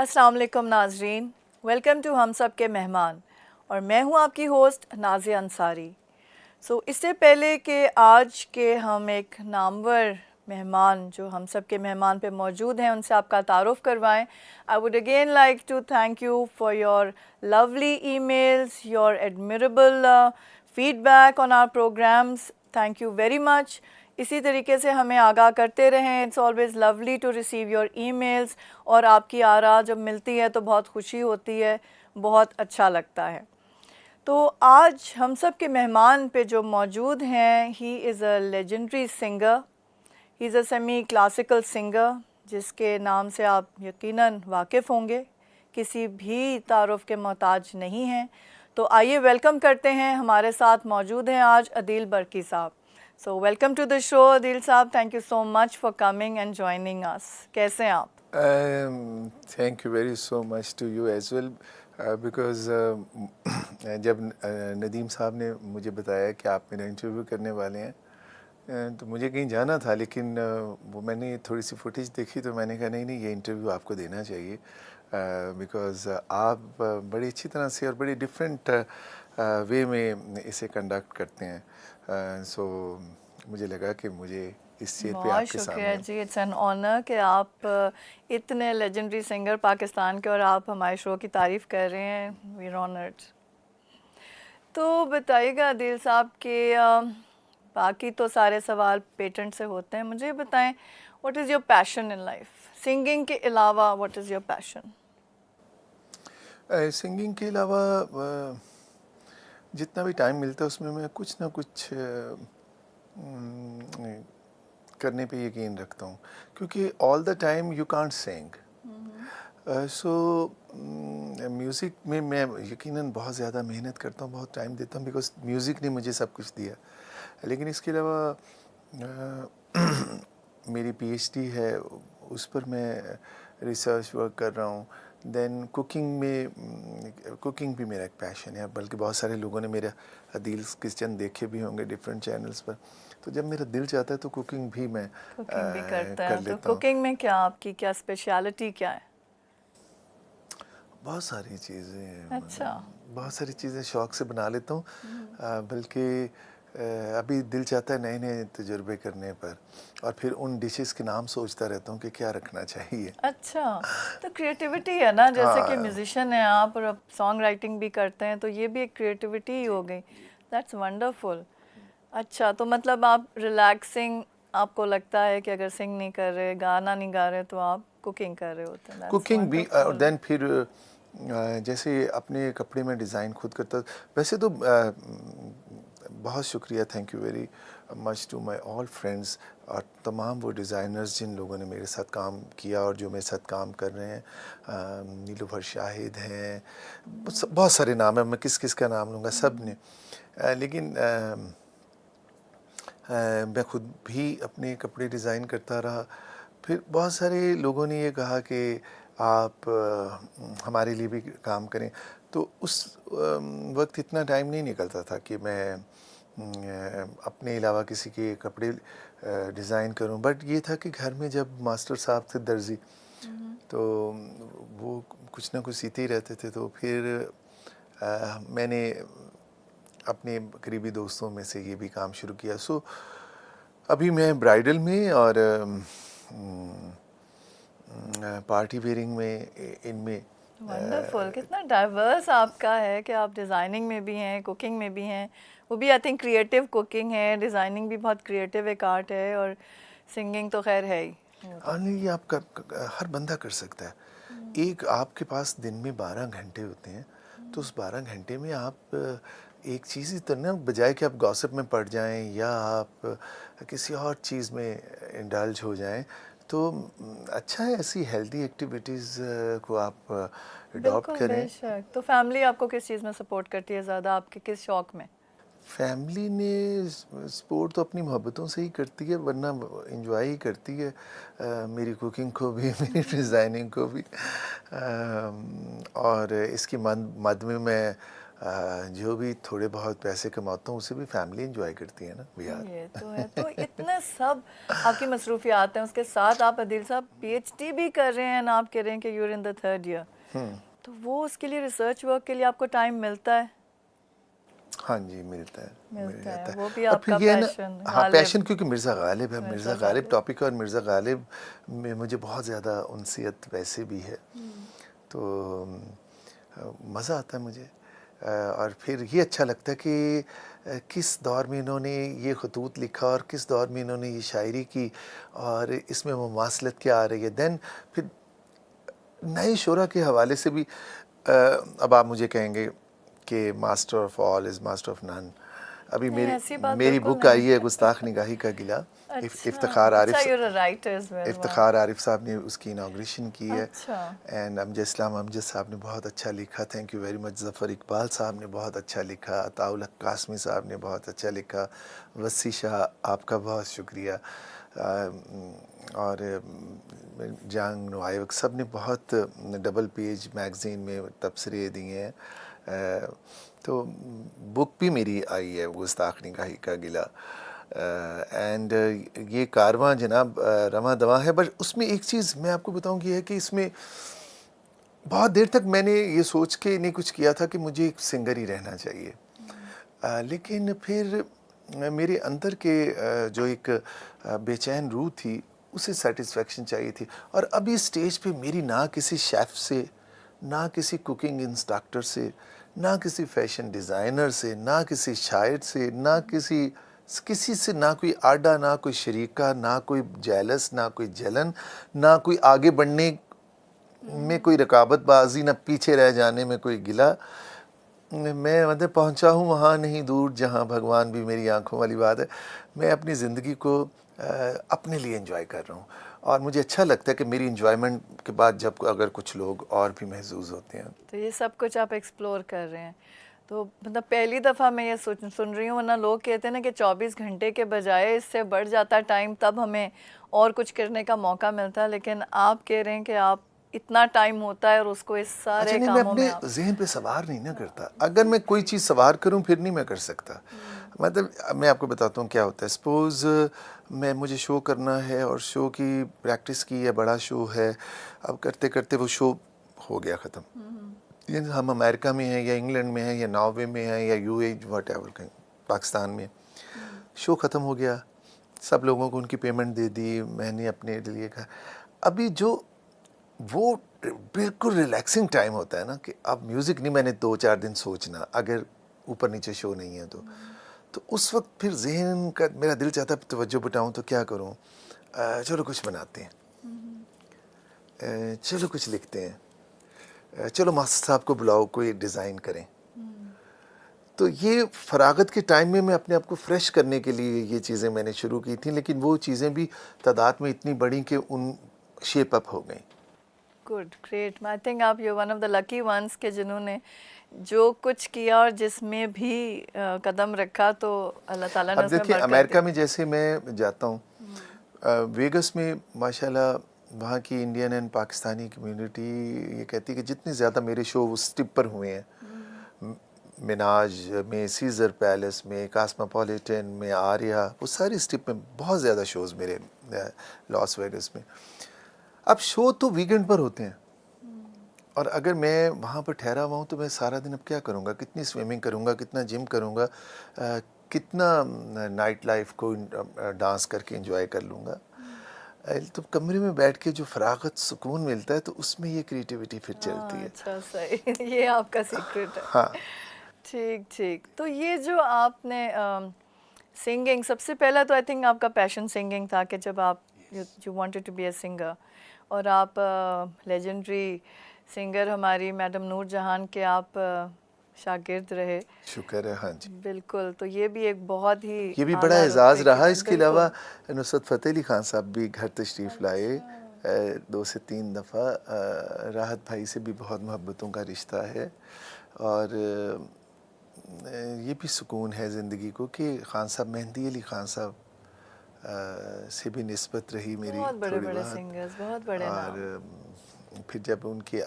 السلام علیکم ناظرین، ویلکم ٹو ہم سب کے مہمان، اور میں ہوں آپ کی ہوسٹ نازیہ انصاری۔ اس سے پہلے کہ آج کے ہم ایک نامور مہمان جو ہم سب کے مہمان پہ موجود ہیں ان سے آپ کا تعارف کروائیں، I would again like to thank you for your lovely emails, your admirable feedback on our programs. Thank you very much. اسی طریقے سے ہمیں آگاہ کرتے رہیں. It's always lovely to receive your emails, اور آپ کی آراء جب ملتی ہے تو بہت خوشی ہوتی ہے، بہت اچھا لگتا ہے. تو آج ہم سب کے مہمان پہ جو موجود ہیں، he is a legendary singer, he is a semi classical singer جس کے نام سے آپ یقیناً واقف ہوں گے، کسی بھی تعارف کے محتاج نہیں ہیں. تو آئیے ویلکم کرتے ہیں. ہمارے ساتھ موجود ہیں آج عدیل برقی صاحب. So welcome to the show عدیل صاحب. Thank you so much for coming and joining us. کیسے ہیں آپ؟ Thank you very so much to you as well because جب ندیم صاحب نے مجھے بتایا کہ آپ میرا انٹرویو کرنے والے ہیں تو مجھے کہیں جانا تھا، لیکن وہ میں نے تھوڑی سی فوٹیج دیکھی تو میں نے کہا نہیں یہ انٹرویو آپ کو دینا چاہیے بیکاز آپ بڑی اچھی طرح سے اور بڑی ڈفرینٹ وے میں اسے کنڈکٹ کرتے ہیں. سو مجھے لگا کہ مجھے اس چیز پہ آپ کے سامنے. بہت شکریہ جی، اٹس این آنر کہ آپ اتنے لیجنڈری سنگر پاکستان کے اور آپ ہمارے شو کی تعریف کر رہے ہیں. We are honoured. تو بتائیے گا عدیل صاحب کہ باقی تو سارے سوال پیٹنٹ سے ہوتے ہیں، مجھے بتائیں what is your passion in life? Singing کے علاوہ what is your passion? Singing کے علاوہ جتنا بھی ٹائم ملتا ہے اس میں کچھ نہ کچھ کرنے پہ یقین رکھتا ہوں، کیونکہ آل دا ٹائم یو کانٹ سنگ. سو میوزک میں یقیناً بہت زیادہ محنت کرتا ہوں، بہت ٹائم دیتا ہوں، بیکاز میوزک نے مجھے سب کچھ دیا. لیکن اس کے علاوہ میری پی ایچ ڈی ہے، اس پر میں ریسرچ ورک کر رہا ہوں. دین کوکنگ بھی میرا ایک پیشن ہے، بلکہ بہت سارے لوگوں نے میرا عدیل's کچن دیکھے بھی ہوں گے ڈفرینٹ چینلز پر. تو جب میرا دل چاہتا ہے تو کوکنگ بھی میں کوکنگ بھی کرتا کر ہے. تو لیتا ہوں. کوکنگ میں کیا آپ کی کیا اسپیشلٹی کیا ہے؟ بہت ساری چیزیں، اچھا، بہت ساری چیزیں شوق سے بنا لیتا ہوں، بلکہ ابھی دل چاہتا ہے نئے نئے تجربے کرنے پر، اور پھر ان ڈشز کے نام سوچتا رہتا ہوں کہ کیا رکھنا چاہیے. اچھا. تو کریٹیوٹی ہے نا، جیسے کہ میوزیشین ہیں آپ اور سانگ رائٹنگ بھی کرتے ہیں، تو یہ بھی ایک کریٹیوٹی ہی ہو گئی. That's wonderful. اچھا، تو مطلب آپ ریلیکسنگ آپ کو لگتا ہے کہ اگر سنگ نہیں کر رہے، گانا نہیں گا رہے، تو آپ کوکنگ کر رہے ہوتے ہیں. کوکنگ بھی، اور دین پھر جیسے اپنے کپڑے میں ڈیزائن خود کرتا. ویسے تو بہت شکریہ، thank you very much to my all friends, اور تمام وہ ڈیزائنرز جن لوگوں نے میرے ساتھ کام کیا اور جو میرے ساتھ کام کر رہے ہیں. نیلوفر شاہد ہیں، بہت سارے نام ہیں، میں کس کا نام لوں گا، سب نے. لیکن میں خود بھی اپنے کپڑے ڈیزائن کرتا رہا. پھر بہت سارے لوگوں نے یہ کہا کہ آپ ہمارے لیے بھی کام کریں. تو اس وقت اتنا ٹائم نہیں نکلتا تھا کہ میں اپنے علاوہ کسی کے کپڑے ڈیزائن کروں. بٹ یہ تھا کہ گھر میں جب ماسٹر صاحب تھے درزی، تو وہ کچھ نہ کچھ سیتے ہی رہتے تھے. تو پھر میں نے اپنے قریبی دوستوں میں سے یہ بھی کام شروع کیا. سو ابھی میں برائڈل میں اور پارٹی ویئرنگ میں، ان میں. ونڈرفل. کتنا ڈائیورس آپ کا ہے کہ آپ ڈیزائننگ میں بھی ہیں، کوکنگ میں بھی ہیں. وہ بھی آئی تھنک کریٹیو کوکنگ ہے، ڈیزائننگ بھی بہت کریٹیو ایک آرٹ ہے، اور سنگنگ تو خیر ہے ہی. نہیں، یہ آپ کا ہر بندہ کر سکتا ہے. ایک آپ کے پاس دن میں 12 گھنٹے ہوتے ہیں، تو اس 12 گھنٹے میں آپ ایک چیز ہی تو نا، بجائے کہ آپ گاسپ میں پڑ جائیں یا آپ کسی اور چیز میں انڈلج ہو جائیں، تو اچھا ہے ایسی ہیلدی ایکٹیویٹیز کو آپ اڈاپٹ بالکل، کریں. بے شک. تو فیملی آپ کو کس چیز میں سپورٹ کرتی ہے زیادہ، آپ کے کس شوق میں؟ فیملی نے سپورٹ تو اپنی محبتوں سے ہی کرتی ہے، ورنہ انجوائے ہی کرتی ہے میری کوکنگ کو بھی، میری ڈیزائننگ کو بھی. اور اس کی مد میں جو بھی تھوڑے بہت پیسے کماتا ہوں اسے بھی فیملی انجوائے کرتی ہے نا بہار. یہ تو ہے. تو اتنے سب آپ کی مصروفیات ہیں, اس کے ساتھ آپ عدیل صاحب پی ایچ ڈی بھی کر رہے ہیں, آپ کہہ رہے ہیں کہ you are in the 3rd year, تو وہ اس کے لیے ریسرچ ورک کے لیے آپ کو ٹائم ملتا ہے؟ ہاں جی ملتا ہے, مل ملتا ہے, جاتا ہے. وہ بھی اور آپ پھر کا یہ نا, پیشن. ہاں غالب, پیشن, کیونکہ مرزا غالب ہے, مرزا غالب ٹاپک, اور مرزا غالب میں مجھے بہت زیادہ انسیت ویسے بھی ہے, تو مزہ آتا ہے مجھے. اور پھر یہ اچھا لگتا ہے کہ کس دور میں انہوں نے یہ خطوط لکھا اور کس دور میں انہوں نے یہ شاعری کی, اور اس میں مماثلت کیا آ رہی ہے. دین پھر نئے شعراء کے حوالے سے بھی اب آپ مجھے کہیں گے کہ master of all is master of none. ابھی نہیں ایسی بات میری بالکل بک نہیں. آئی ہے گستاخ نگاہی کا گلہ. اچھا افتخار اچھا, Arif you are writer as well. Iftikhar Arif صاحب نے اس کی انوگریشن کی ہے, اچھا, اینڈ امجد اسلام امجد صاحب نے بہت اچھا لکھا, تھینک یو ویری مچ. ظفر اقبال صاحب نے بہت اچھا لکھا, عطاء الحق قاسمی صاحب نے بہت اچھا لکھا, وسیع شاہ آپ کا بہت شکریہ, اور جانگ نوائیوک سب نے بہت ڈبل پیج میگزین میں تبصرے دیے ہیں. تو بک بھی میری آئی ہے گستاخ نگاہی کا گلہ, اینڈ یہ کارواں جناب رواں دواں ہے. بس اس میں ایک چیز میں آپ کو بتاؤں گی ہے کہ اس میں بہت دیر تک میں نے یہ سوچ کے نہیں کچھ کیا تھا کہ مجھے ایک سنگر ہی رہنا چاہیے, لیکن پھر میرے اندر کے جو ایک بے چین روح تھی اسے سیٹسفیکشن چاہیے تھی. اور ابھی اسٹیج پہ میری نہ کسی شیف سے, نہ کسی کوکنگ انسٹرکٹر سے, نہ کسی فیشن ڈیزائنر سے, نہ کسی شاعر سے, نہ کسی سے نہ کوئی آڈا, نہ کوئی شریکہ, نہ کوئی جیلس, نہ کوئی جلن, نہ کوئی آگے بڑھنے میں کوئی رقابت بازی, نہ پیچھے رہ جانے میں کوئی گلہ. میں مطلب پہنچا ہوں وہاں نہیں دور جہاں بھگوان بھی میری آنکھوں والی بات ہے. میں اپنی زندگی کو اپنے لیے انجوائے کر رہا ہوں, اور مجھے اچھا لگتا ہے کہ میری انجوائمنٹ کے بعد جب اگر کچھ لوگ اور بھی محظوظ ہوتے ہیں. تو یہ سب کچھ آپ ایکسپلور کر رہے ہیں, تو مطلب پہلی دفعہ میں یہ سن رہی ہوں, ورنہ لوگ کہتے ہیں نا کہ 24 گھنٹے کے بجائے اس سے بڑھ جاتا ہے ٹائم, تب ہمیں اور کچھ کرنے کا موقع ملتا ہے, لیکن آپ کہہ رہے ہیں کہ آپ اتنا ٹائم ہوتا ہے اور اس کو اس اچھا سارے نہیں, میں کاموں اپنے میں آپ. ذہن پہ سوار نہیں نہ کرتا. اگر میں کوئی چیز سوار کروں پھر نہیں میں کر سکتا. مطلب میں آپ کو بتاتا ہوں کیا ہوتا ہے. سپوز مجھے شو کرنا ہے اور شو کی پریکٹس کی ہے, بڑا شو ہے, اب کرتے کرتے وہ شو ہو گیا ختم. ہم امریکہ میں ہیں یا انگلینڈ میں ہیں یا ناروے میں ہیں یا یو اے واٹ ایور کہیں پاکستان میں, شو ختم ہو گیا, سب لوگوں کو ان کی پیمنٹ دے دی, میں نے اپنے لیے کہا. ابھی جو وہ بالکل ریلیکسنگ ٹائم ہوتا ہے نا کہ اب میوزک نہیں, میں نے 2-4 دن سوچنا اگر اوپر نیچے شو نہیں ہے تو اس وقت پھر ذہن کا میرا دل چاہتا ہے توجہ بٹاؤں تو کیا کروں, چلو کچھ بناتے ہیں, چلو کچھ لکھتے ہیں, چلو ماسٹر صاحب کو بلاؤ کوئی ڈیزائن کریں. تو یہ فراغت کے ٹائم میں اپنے آپ کو فریش کرنے کے لیے یہ چیزیں میں نے شروع کی تھیں, لیکن وہ چیزیں بھی تعداد میں اتنی بڑی کہ ان شیپ اپ ہو گئیں. Good, great. آئی تھنک آپ you one of the lucky ones کہ جنہوں نے جو کچھ کیا اور جس میں بھی قدم رکھا تو اللہ تعالیٰ نے اب اس میں دیکھیں برکت دی. امریکہ میں جیسے میں جاتا ہوں, ویگس میں ماشاءاللہ وہاں کی انڈین اینڈ پاکستانی کمیونٹی یہ کہتی ہے کہ جتنے زیادہ میرے شو اس اسٹپ پر ہوئے ہیں, مناج میں, سیزر پیلس میں, کاسموپولیٹن میں, آریا, وہ ساری اسٹپ میں بہت زیادہ شوز میرے لاس ویگس میں. اب شو تو ویکینڈ پر ہوتے ہیں, اور اگر میں وہاں پر ٹھہرا ہوا ہوں تو میں سارا دن اب کیا کروں گا, کتنی سوئمنگ کروں گا, کتنا جم کروں گا, کتنا نائٹ لائف کو ڈانس کر کے انجوائے کر لوں گا. تو کمرے میں بیٹھ کے جو فراغت سکون ملتا ہے تو اس میں یہ کریٹیوٹی پھر چلتی ہے. اچھا صحیح, یہ آپ کا سیکرٹ ہے. ہاں ٹھیک ٹھیک. تو یہ جو آپ نے سنگنگ, سب سے پہلا تو آئی تھنک آپ کا پیشن سنگنگ تھا کہ جب آپ you wanted to be a singer, اور آپ لیجنڈری سنگر ہماری میڈم نور جہان کے آپ شاگرد رہے. شکر ہے. ہاں جی بالکل, تو یہ بھی ایک بہت ہی یہ بھی بڑا اعلیٰ اعزاز رتبے کی رہا. بات. اس کے علاوہ نصرت فتح علی خان صاحب بھی گھر تشریف لائے 2 سے 3 دفعہ. راحت بھائی سے بھی بہت محبتوں کا رشتہ ہے, اور یہ بھی سکون ہے زندگی کو کہ خان صاحب, مہندی علی خان صاحب سے بھی نسبت رہی میری بہت بڑے تھوڑی بڑے بہت. سنگرز, بہت بڑے اور نام. پھر جب ان کے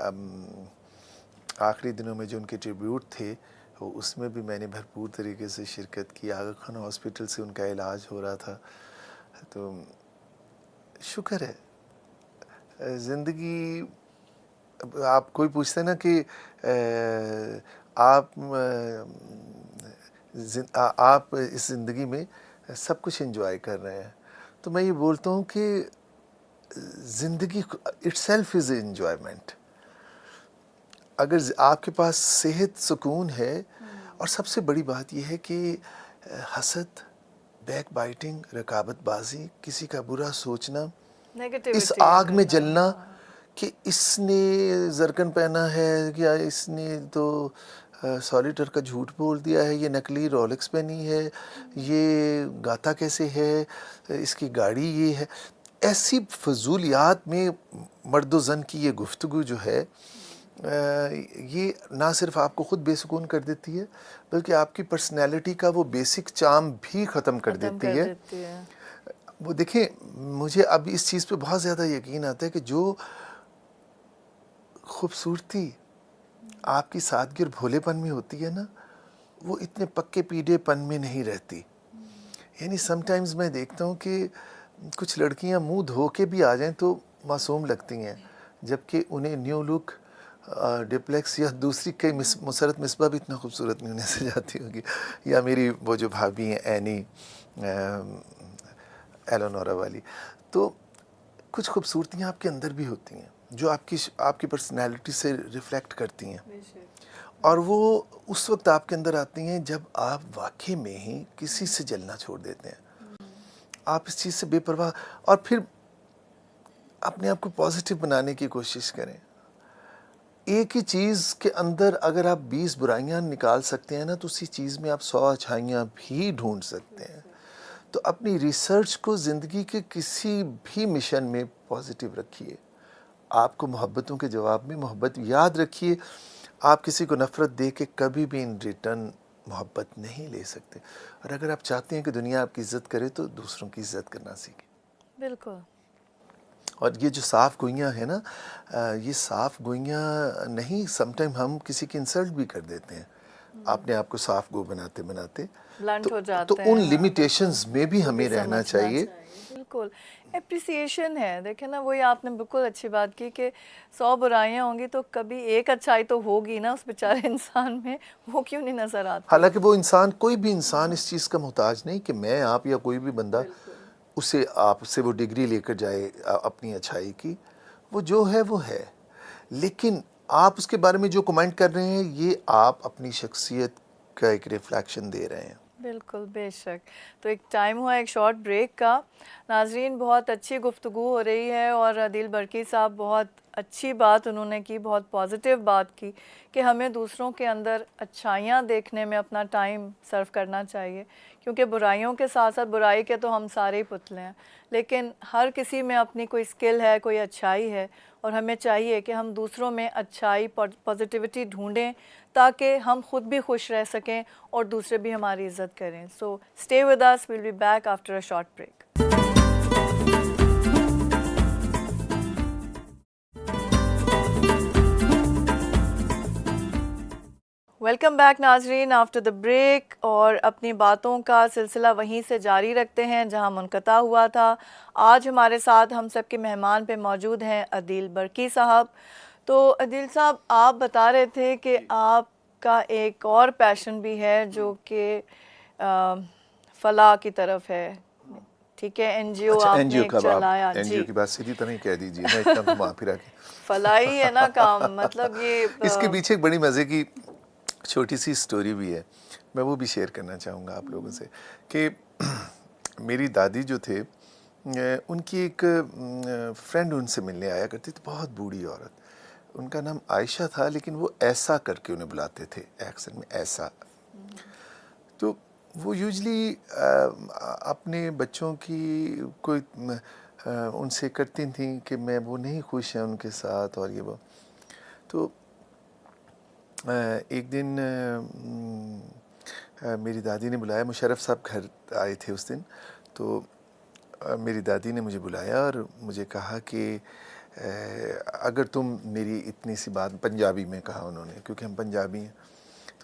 آخری دنوں میں جو ان کے ٹریبیوٹ تھے اس میں بھی میں نے بھرپور طریقے سے شرکت کی. آغا خان ہاسپٹل سے ان کا علاج ہو رہا تھا. تو شکر ہے زندگی. آپ کوئی پوچھتے نا کہ آپ اس زندگی میں سب کچھ انجوائے کر رہے ہیں, تو میں یہ بولتا ہوں کہ زندگی اٹ سیلف از انجوائمنٹ. اگر آپ کے پاس صحت, سکون ہے, اور سب سے بڑی بات یہ ہے کہ حسد, بیک بائٹنگ, رقابت بازی, کسی کا برا سوچنا, اس آگ میں جلنا کہ اس نے زرکن پہنا ہے یا اس نے تو سالیٹر کا جھوٹ بول دیا ہے, یہ نکلی رولکس پہنی ہے, یہ گاتا کیسے ہے, اس کی گاڑی یہ ہے. ایسی فضولیات میں مرد و زن کی یہ گفتگو جو ہے, یہ نہ صرف آپ کو خود بے سکون کر دیتی ہے بلکہ آپ کی پرسنالٹی کا وہ بیسک چارم بھی ختم کر دیتی ہے. وہ دیکھیں, مجھے اب اس چیز پہ بہت زیادہ یقین آتا ہے کہ جو خوبصورتی آپ کی سادگی اور بھولے پن میں ہوتی ہے نا, وہ اتنے پکے پیڑے پن میں نہیں رہتی. یعنی سم ٹائمز میں دیکھتا ہوں کہ کچھ لڑکیاں منہ دھو کے بھی آ جائیں تو معصوم لگتی ہیں, جبکہ انہیں نیو لک, ڈپلیکس یا دوسری کئی مسرت مصباح بھی اتنا خوبصورت نہیں ہونے سے جاتی ہوگی, یا میری وہ جو بھابھی ہیں اینی, ایلونورا والی. تو کچھ خوبصورتیاں آپ کے اندر بھی ہوتی ہیں جو آپ کی پرسنالٹی سے ریفلیکٹ کرتی ہیں, اور وہ اس وقت آپ کے اندر آتی ہیں جب آپ واقعی میں ہی کسی سے جلنا چھوڑ دیتے ہیں. آپ اس چیز سے بے پرواہ, اور پھر اپنے آپ کو پازیٹیو بنانے کی کوشش کریں. ایک ہی چیز کے اندر اگر آپ 20 برائیاں نکال سکتے ہیں نا, تو اسی چیز میں آپ 100 اچھائیاں بھی ڈھونڈ سکتے ہیں. تو اپنی ریسرچ کو زندگی کے کسی بھی مشن میں پازیٹیو رکھیے. آپ کو محبتوں کے جواب میں محبت یاد رکھیے. آپ کسی کو نفرت دے کے کبھی بھی ان ریٹرن محبت نہیں لے سکتے. اور اگر آپ چاہتے ہیں کہ دنیا آپ کی عزت کرے تو دوسروں کی عزت کرنا سیکھیں. بالکل. اور یہ جو صاف گوئیاں ہیں نا, یہ صاف گوئیاں نہیں, سم ٹائم ہم کسی کی انسلٹ بھی کر دیتے ہیں اپنے آپ کو صاف گو بناتے بناتے. بلنٹ ہو تو جاتے ہیں. ان لمیٹیشنز میں بھی ہمیں رہنا چاہیے. بالکل اپریسیشن ہے. دیکھیں نا, وہی آپ نے بالکل اچھی بات کی کہ 100 برائیاں ہوں گی تو کبھی ایک اچھائی تو ہوگی نا اس بیچارے انسان میں, وہ کیوں نہیں نظر آتی. حالانکہ وہ انسان, کوئی بھی انسان اس چیز کا محتاج نہیں کہ میں, آپ یا کوئی بھی بندہ اسے آپ سے وہ ڈگری لے کر جائے اپنی اچھائی کی. وہ جو ہے وہ ہے, لیکن آپ اس کے بارے میں جو کمنٹ کر رہے ہیں یہ آپ اپنی شخصیت کا ایک ریفلیکشن دے رہے ہیں. بالکل, بے شک. تو ایک ٹائم ہوا ایک شارٹ بریک کا. ناظرین, بہت اچھی گفتگو ہو رہی ہے اور عادل برقی صاحب بہت اچھی بات انہوں نے کی, بہت پازیٹیو بات کی کہ ہمیں دوسروں کے اندر اچھائیاں دیکھنے میں اپنا ٹائم صرف کرنا چاہیے, کیونکہ برائیوں کے ساتھ ساتھ برائی کے تو ہم سارے ہی پتلے ہیں, لیکن ہر کسی میں اپنی کوئی اسکل ہے, کوئی اچھائی ہے, اور ہمیں چاہیے کہ ہم دوسروں میں اچھائی, پازیٹیوٹی ڈھونڈیں تاکہ ہم خود بھی خوش رہ سکیں اور دوسرے بھی ہماری عزت کریں. So stay with us, we'll be back after a short break. Welcome back ناظرین آفٹر دا بریک, اور اپنی باتوں کا سلسلہ وہیں سے جاری رکھتے ہیں جہاں منقطع ہوا تھا. آج ہمارے ساتھ ہم سب کے مہمان پہ موجود ہیں عادل برقی صاحب. تو عادل صاحب, آپ بتا رہے تھے کہ آپ کا ایک اور پیشن بھی ہے جو کہ فلاح کی طرف ہے, ٹھیک ہے, این جی او اچھا, آپ این جی نے او ایک کا چلایا. این جی او جی, کی بات سیدھی طرح ہی کہہ دیجیے نا, اتنا گھما پھرا کے. فلاحی ہے نا کام, مطلب یہ اس کے پیچھے ایک بڑی مزے کی چھوٹی سی سٹوری بھی ہے, میں وہ بھی شیئر کرنا چاہوں گا آپ لوگوں سے. کہ میری دادی جو تھے, ان کی ایک فرینڈ ان سے ملنے آیا کرتی تھی, بہت بوڑھی عورت. ان کا نام عائشہ تھا, لیکن وہ ایسا کر کے انہیں بلاتے تھے, ایکسنٹ میں ایسا. تو وہ یوزلی اپنے بچوں کی کوئی ان سے کرتی تھیں کہ میں وہ نہیں خوش ہیں ان کے ساتھ اور یہ وہ. تو ایک دن میری دادی نے بلایا, مشرف صاحب گھر آئے تھے اس دن. تو میری دادی نے مجھے بلایا اور مجھے کہا کہ اگر تم میری اتنی سی بات, پنجابی میں کہا انہوں نے, کیونکہ ہم پنجابی ہیں,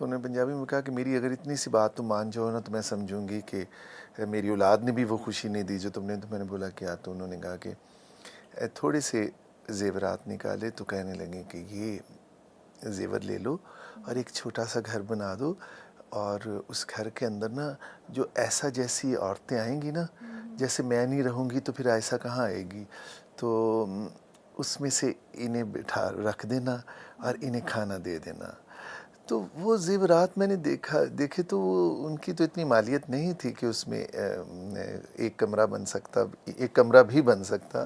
تو انہوں نے پنجابی میں کہا کہ میری اگر اتنی سی بات تم مان جاؤ نا تو میں سمجھوں گی کہ میری اولاد نے بھی وہ خوشی نہیں دی جو تم نے. تو میں نے بولا کیا؟ تو انہوں نے کہا کہ تھوڑے سے زیورات نکالے تو کہنے لگے کہ یہ زیور لے لو اور ایک چھوٹا سا گھر بنا دو, اور اس گھر کے اندر نا جو ایسا جیسی عورتیں آئیں گی نا, جیسے میں نہیں رہوں گی تو پھر ایسا کہاں آئے گی, تو اس میں سے انہیں بٹھا رکھ دینا اور انہیں کھانا دے دینا. تو وہ زیورات میں نے دیکھے تو ان کی تو اتنی مالیت نہیں تھی کہ اس میں ایک کمرہ بن سکتا, ایک کمرہ بھی بن سکتا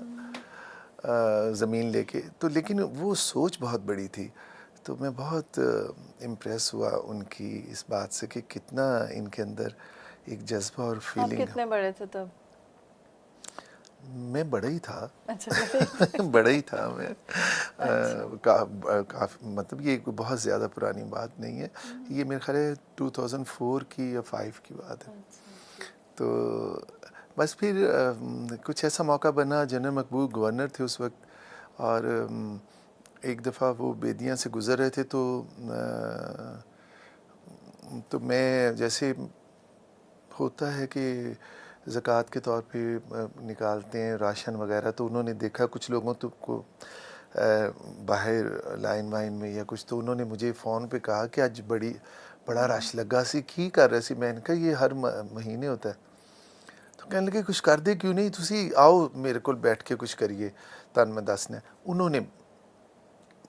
زمین لے کے. تو لیکن وہ سوچ بہت بڑی تھی. تو میں بہت امپریس ہوا ان کی اس بات سے کہ کتنا ان کے اندر ایک جذبہ اور آپ فیلنگ. کتنے بڑے تھے تب؟ میں بڑا ہی تھا. اچھا بڑا ہی تھا میں. کافی مطلب یہ بہت زیادہ پرانی بات نہیں ہے, یہ میرے خیال ہے 2004 کی یا 5 کی بات ہے. تو بس پھر کچھ ایسا موقع بنا, جنرل مقبول گورنر تھے اس وقت, اور ایک دفعہ وہ بیدیاں سے گزر رہے تھے تو میں جیسے ہوتا ہے کہ زکوٰۃ کے طور پہ نکالتے ہیں راشن وغیرہ, تو انہوں نے دیکھا کچھ لوگوں کو باہر لائن وائن میں یا کچھ, تو انہوں نے مجھے فون پہ کہا کہ آج بڑا رش لگا سی, کی کر رہے سی. میں نے کہا یہ ہر مہینے ہوتا ہے. تو کہنے لگے کچھ کر دے, کیوں نہیں, تسی آؤ میرے کو بیٹھ کے کچھ کریے, تن میں دسنا. انہوں نے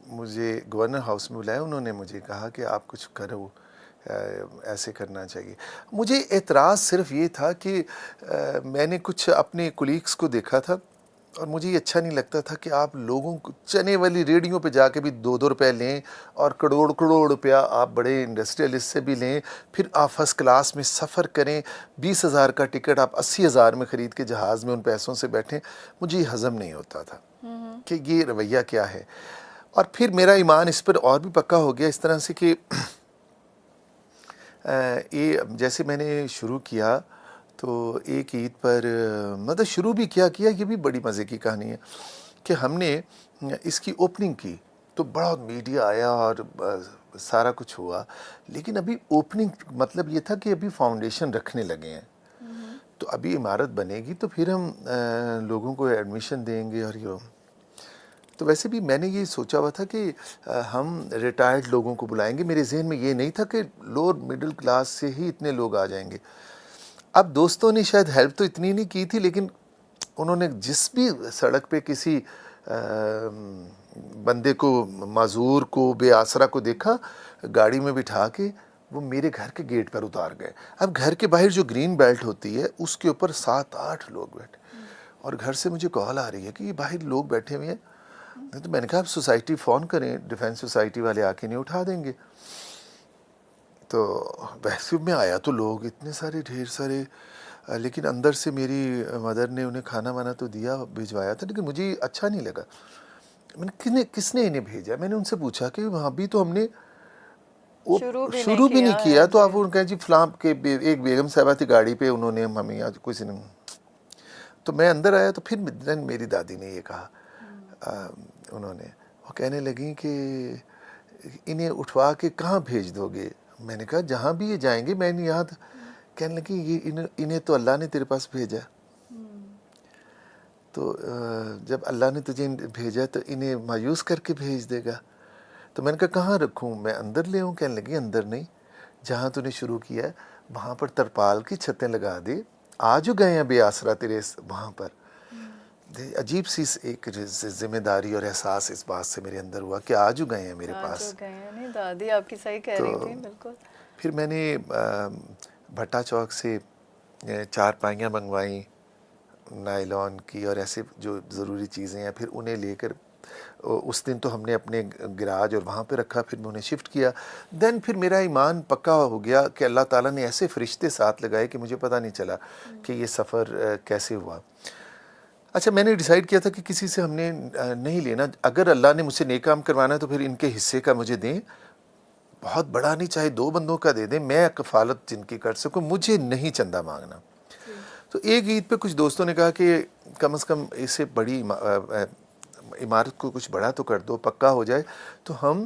مجھے گورنر ہاؤس میں بلایا, انہوں نے مجھے کہا کہ آپ کچھ کرو, ایسے کرنا چاہیے. مجھے اعتراض صرف یہ تھا کہ میں نے کچھ اپنے کولیگس کو دیکھا تھا اور مجھے یہ اچھا نہیں لگتا تھا کہ آپ لوگوں کو چنے والی ریڈیو پہ جا کے بھی 2-2 روپے لیں اور کروڑ روپیہ آپ بڑے انڈسٹریلسٹ سے بھی لیں, پھر آپ فرسٹ کلاس میں سفر کریں, 20,000 کا ٹکٹ آپ 80,000 میں خرید کے جہاز میں ان پیسوں سے بیٹھیں. مجھے یہ ہضم نہیں ہوتا تھا کہ یہ رویہ کیا ہے. اور پھر میرا ایمان اس پر اور بھی پکا ہو گیا اس طرح سے کہ یہ جیسے میں نے شروع کیا تو ایک عید پر مطلب شروع بھی کیا یہ بھی بڑی مزے کی کہانی ہے کہ ہم نے اس کی اوپننگ کی تو بڑا میڈیا آیا اور سارا کچھ ہوا, لیکن ابھی اوپننگ مطلب یہ تھا کہ ابھی فاؤنڈیشن رکھنے لگے ہیں. تو ابھی عمارت بنے گی تو پھر ہم لوگوں کو ایڈمیشن دیں گے. اور یہ تو ویسے بھی میں نے یہ سوچا ہوا تھا کہ ہم ریٹائرڈ لوگوں کو بلائیں گے. میرے ذہن میں یہ نہیں تھا کہ لوور مڈل کلاس سے ہی اتنے لوگ آ جائیں گے. اب دوستوں نے شاید ہیلپ تو اتنی نہیں کی تھی, لیکن انہوں نے جس بھی سڑک پہ کسی بندے کو, معذور کو, بے آسرا کو دیکھا, گاڑی میں بٹھا کے وہ میرے گھر کے گیٹ پر اتار گئے. اب گھر کے باہر جو گرین بیلٹ ہوتی ہے اس کے اوپر 7-8 لوگ بیٹھے, اور گھر سے مجھے کال آ رہی ہے کہ یہ باہر لوگ بیٹھے ہوئے ہیں. تو میں نے کہا آپ سوسائٹی فون کریں, ڈیفینس سوسائٹی والے آ کے نہیں اٹھا دیں گے. تو ویسے میں آیا تو لوگ اتنے سارے, ڈھیر سارے, لیکن اندر سے میری مدر نے انہیں کھانا وانا تو دیا, بھجوایا تھا, لیکن مجھے اچھا نہیں لگا. میں نے کس نے انہیں بھیجا؟ میں نے ان سے پوچھا کہ وہاں بھی تو ہم نے شروع بھی نہیں کیا. تو آپ ان کا جی فلاں کے ایک بیگم صاحبہ تھی گاڑی پہ, انہوں نے ہمیں آج کسی نے. تو میں اندر آیا تو پھر میری دادی نے یہ کہا, انہوں نے وہ کہنے لگیں کہ انہیں اٹھوا کے کہاں بھیج دو گے؟ میں نے کہا جہاں بھی یہ جائیں گے میں نہیں یہاں. کہنے لگیں یہ انہیں تو اللہ نے تیرے پاس بھیجا. تو جب اللہ نے تجھے بھیجا تو انہیں مایوس کر کے بھیج دے گا. تو میں نے کہا کہاں رکھوں, میں اندر لے آؤں؟ کہنے لگی اندر نہیں, جہاں تو نے شروع کیا ہے وہاں پر ترپال کی چھتیں لگا دے, آج گئے ہیں بے آسرا تیرے وہاں پر. عجیب سی ایک ذمہ داری اور احساس اس بات سے میرے اندر ہوا کہ آج گئے ہیں میرے پاس. نہیں دادی آپ کی صحیح کہہ رہی تھی بالکل. پھر میں نے بھٹا چوک سے 4 پائیاں منگوائیں نائلون کی اور ایسے جو ضروری چیزیں ہیں, پھر انہیں لے کر اس دن تو ہم نے اپنے گراج اور وہاں پہ رکھا, پھر میں انہیں شفٹ کیا. دین پھر میرا ایمان پکا ہو گیا کہ اللہ تعالیٰ نے ایسے فرشتے ساتھ لگائے کہ مجھے پتہ نہیں چلا کہ یہ سفر کیسے ہوا. اچھا میں نے ڈیسائیڈ کیا تھا کہ کسی سے ہم نے نہیں لینا, اگر اللہ نے مجھ سے نیک کام کروانا ہے تو پھر ان کے حصے کا مجھے دیں, بہت بڑا نہیں, چاہے 2 بندوں کا دے دیں, میں کفالت جن کی کر سکوں, مجھے نہیں چندہ مانگنا. تو ایک عید پہ کچھ دوستوں نے کہا کہ کم از کم اسے بڑی عمارت کو کچھ بڑا تو کر دو, پکا ہو جائے. تو ہم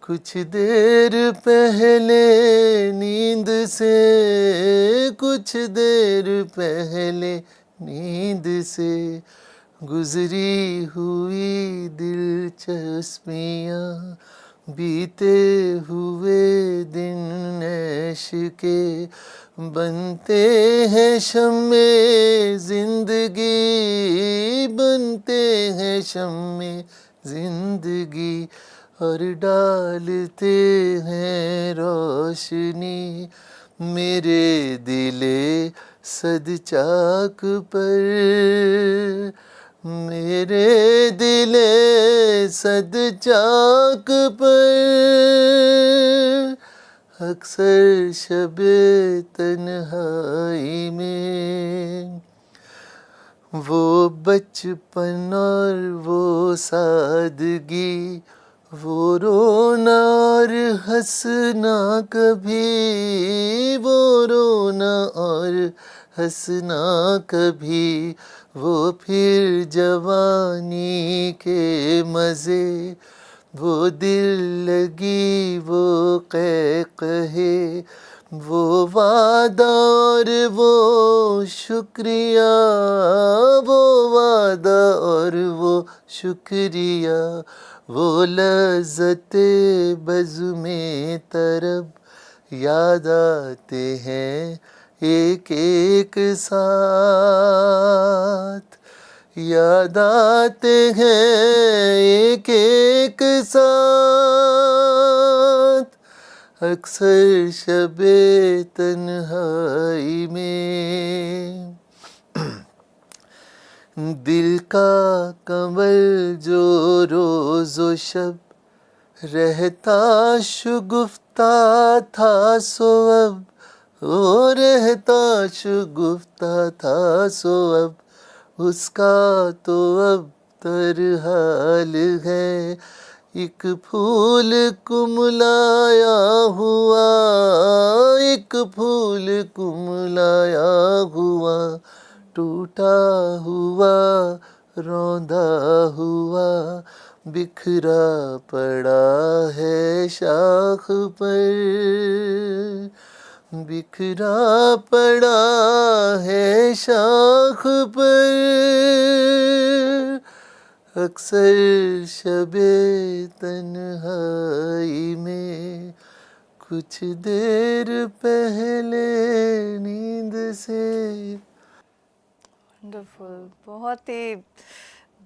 کچھ دیر پہلے نیند سے، کچھ دیر پہلے نیند سے گزری ہوئی دلچسپیاں، بیتے ہوئے دن نیش کے بنتے ہیں شمع زندگی، بنتے ہیں شمع زندگی، اور ڈالتے ہیں روشنی میرے دل صد چاک پر، میرے دل صد چاک پر، اکثر شب تنہائی میں وہ بچپن اور وہ سادگی، وہ رونا اور ہنسنا کبھی، وہ رونا اور ہنسنا کبھی، وہ پھر جوانی کے مزے، وہ دل لگی وہ قہقہے، وہ وعدہ اور وہ شکریہ، وہ وعدہ اور وہ شکریہ، وہ لذت بزم طرب یاد آتے ہیں ایک ایک ساتھ، یاد آتے ہیں ایک ایک ساتھ، اکثر شب تنہائی میں دل کا کنول جو روز و شب رہتا شگفتہ تھا سو اب، وہ رہتا شگفتہ تھا سو اب، اس کا تو اب تر حال ہے، ایک پھول کملایا ہوا، ایک پھول کملایا ہوا، ٹوٹا ہوا روندا ہوا بکھرا پڑا ہے شاخ پر، بکھرا پڑا ہے شاخ پر، اکثر شب تنہائی میں کچھ دیر پہلے نیند سے۔ ونڈرفل، بہت ہی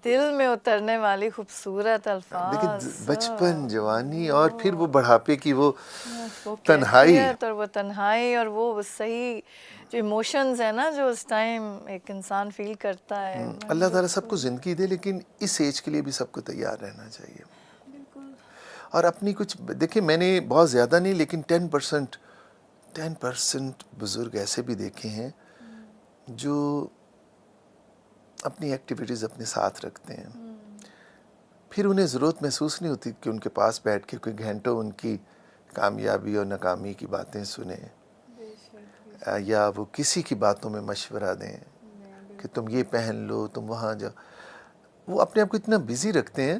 دل میں اترنے والی خوبصورت الفاظ، لیکن بچپن، جوانی اور پھر وہ بڑھاپے کی وہ وہ تنہائی، کیفیت اور وہ تنہائی اور وہ صحیح جو ایموشنز ہیں نا جو اس ٹائم ایک انسان فیل کرتا ہے۔ اللہ تعالیٰ سب کو زندگی دے، لیکن اس ایج کے لیے بھی سب کو تیار رہنا چاہیے، بالکل اور اپنی کچھ دیکھیں، میں نے بہت زیادہ نہیں لیکن 10% بزرگ ایسے بھی دیکھے ہیں جو اپنی ایکٹیویٹیز اپنے ساتھ رکھتے ہیں، پھر انہیں ضرورت محسوس نہیں ہوتی کہ ان کے پاس بیٹھ کے کوئی گھنٹوں ان کی کامیابی اور ناکامی کی باتیں سنیں، یا وہ کسی کی باتوں میں مشورہ دیں کہ تم یہ پہن لو، تم وہاں جاؤ۔ وہ اپنے آپ کو اتنا بزی رکھتے ہیں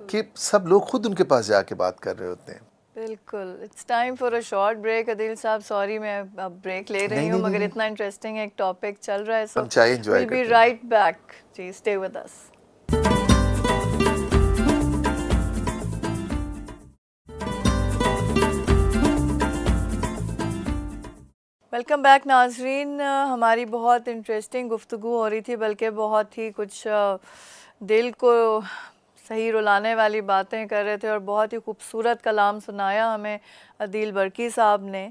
کہ سب لوگ خود ان کے پاس جا کے بات کر رہے ہوتے ہیں۔ بالکل، it's time for a short break. Adeel صاحب سوری میں اب بریک لے رہی ہوں، مگر اتنا انٹرسٹنگ ایک ٹاپک چل رہا ہے، سو ہم چائے انجوائے ویل بی کرتے ہیں۔ Right back. جی، stay with us. Welcome back ناظرین، ہماری بہت انٹرسٹنگ گفتگو ہو رہی تھی، بلکہ بہت ہی کچھ دل کو صحیح رلانے والی باتیں کر رہے تھے، اور بہت ہی خوبصورت کلام سنایا ہمیں عدیل برکی صاحب نے۔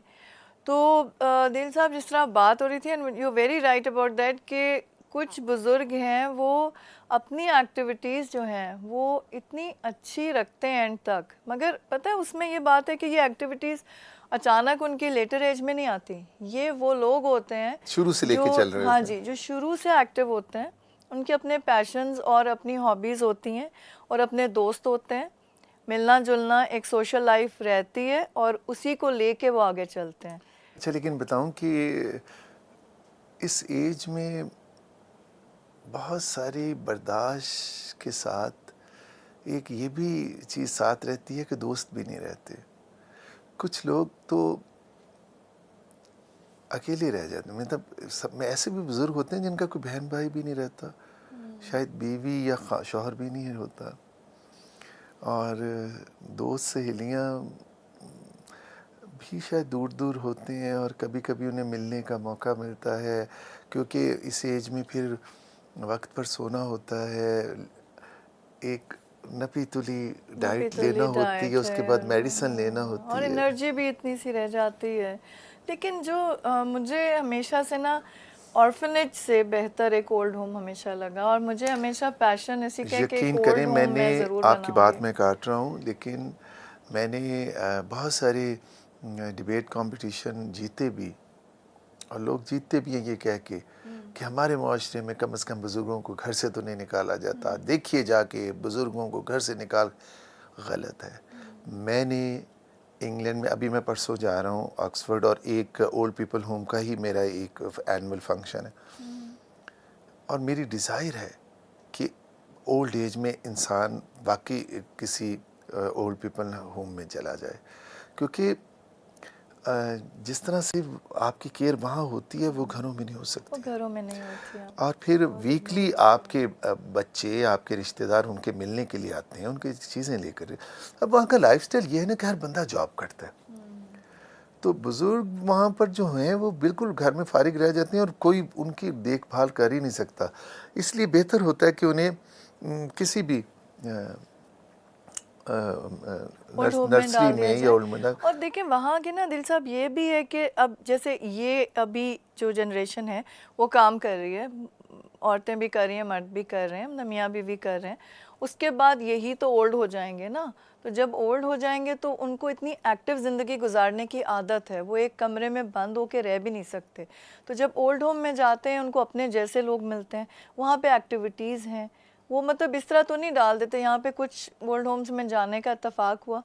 تو عدیل صاحب، جس طرح بات ہو رہی تھی، and you very right about that, کہ کچھ بزرگ ہیں وہ اپنی ایکٹیویٹیز جو ہیں وہ اتنی اچھی رکھتے ہیں اینڈ تک، مگر پتہ ہے اس میں یہ بات ہے کہ یہ ایکٹیویٹیز اچانک ان کی لیٹر ایج میں نہیں آتی، یہ وہ لوگ ہوتے ہیں شروع سے لے کے چل رہے ہاں ہوتے ہیں۔ جی، جو شروع سے ایکٹیو ہوتے ہیں، ان کے اپنے پیشنز اور اپنی ہابیز ہوتی ہیں، اور اپنے دوست ہوتے ہیں، ملنا جلنا ایک سوشل لائف رہتی ہے، اور اسی کو لے کے وہ آگے چلتے ہیں۔ اچھا، لیکن بتاؤں کہ اس ایج میں بہت ساری برداشت کے ساتھ ایک یہ بھی چیز ساتھ رہتی ہے کہ دوست بھی نہیں رہتے. کچھ لوگ تو اکیلے رہ جاتے ہیں. مطلب سب میں ایسے بھی بزرگ ہوتے ہیں جن کا کوئی بہن بھائی بھی نہیں رہتا, شاید بیوی یا شوہر بھی نہیں ہوتا, اور دوست سہیلیاں بھی شاید دور دور ہوتے ہیں, اور کبھی کبھی انہیں ملنے کا موقع ملتا ہے, کیونکہ اس ایج میں پھر وقت پر سونا ہوتا ہے, ایک نپی تلی ڈائٹ لینا ہوتی ہے, اس کے بعد میڈیسن لینا ہوتی اور ہے. انرجی بھی اتنی سی رہ جاتی ہے. لیکن جو مجھے ہمیشہ سے نا آرفنیج سے بہتر ایک اولڈ ہوم ہمیشہ لگا, اور مجھے ہمیشہ پیشن اسی کہ ایک یقین اولڈ کریں میں ہوم نے میں ضرور آپ کی بناؤں بات گی. میں کاٹ رہا ہوں, لیکن میں نے بہت سارے ڈیبیٹ کمپٹیشن جیتے بھی, اور لوگ جیتتے بھی ہیں یہ کہہ کے کہ ہمارے معاشرے میں کم از کم بزرگوں کو گھر سے تو نہیں نکالا جاتا, دیکھیے جا کے بزرگوں کو گھر سے نکال. غلط ہے. میں نے انگلینڈ میں, ابھی میں پرسوں جا رہا ہوں آکسفورڈ, اور ایک اولڈ پیپل ہوم کا ہی میرا ایک اینول فنکشن ہے, اور میری ڈیزائر ہے کہ اولڈ ایج میں انسان واقعی کسی اولڈ پیپل ہوم میں چلا جائے, کیونکہ جس طرح سے آپ کی کیئر وہاں ہوتی ہے وہ گھروں میں نہیں ہو وہ سکتی. گھروں میں نہیں ہوتی ہے. اور پھر ویکلی آپ کے بچے, آپ کے رشتہ دار ان کے ملنے کے لیے آتے ہیں, ان کی چیزیں لے کر. اب وہاں کا لائف سٹائل یہ ہے نا کہ ہر بندہ جاب کرتا ہے, تو بزرگ وہاں پر جو ہیں وہ بالکل گھر میں فارغ رہ جاتے ہیں, اور کوئی ان کی دیکھ بھال کر ہی نہیں سکتا. اس لیے بہتر ہوتا ہے کہ انہیں کسی بھی اولڈ ہوم میں نرسری ڈال دیا میں یا جائے. اولڈ میں. اور دیکھیں وہاں کے نا دل صاحب یہ بھی ہے کہ اب جیسے یہ ابھی جو جنریشن ہے وہ کام کر رہی ہے, عورتیں بھی کر رہی ہیں, مرد بھی کر رہے ہیں, میاں بھی کر رہے ہیں. اس کے بعد یہی تو اولڈ ہو جائیں گے نا, تو جب اولڈ ہو جائیں گے تو ان کو اتنی ایکٹیو زندگی گزارنے کی عادت ہے, وہ ایک کمرے میں بند ہو کے رہ بھی نہیں سکتے. تو جب اولڈ ہوم میں جاتے ہیں ان کو اپنے جیسے لوگ ملتے ہیں, وہاں پہ ایکٹیویٹیز ہیں. وہ مطلب اس طرح تو نہیں ڈال دیتے. یہاں پہ کچھ اولڈ ہومس میں جانے کا اتفاق ہوا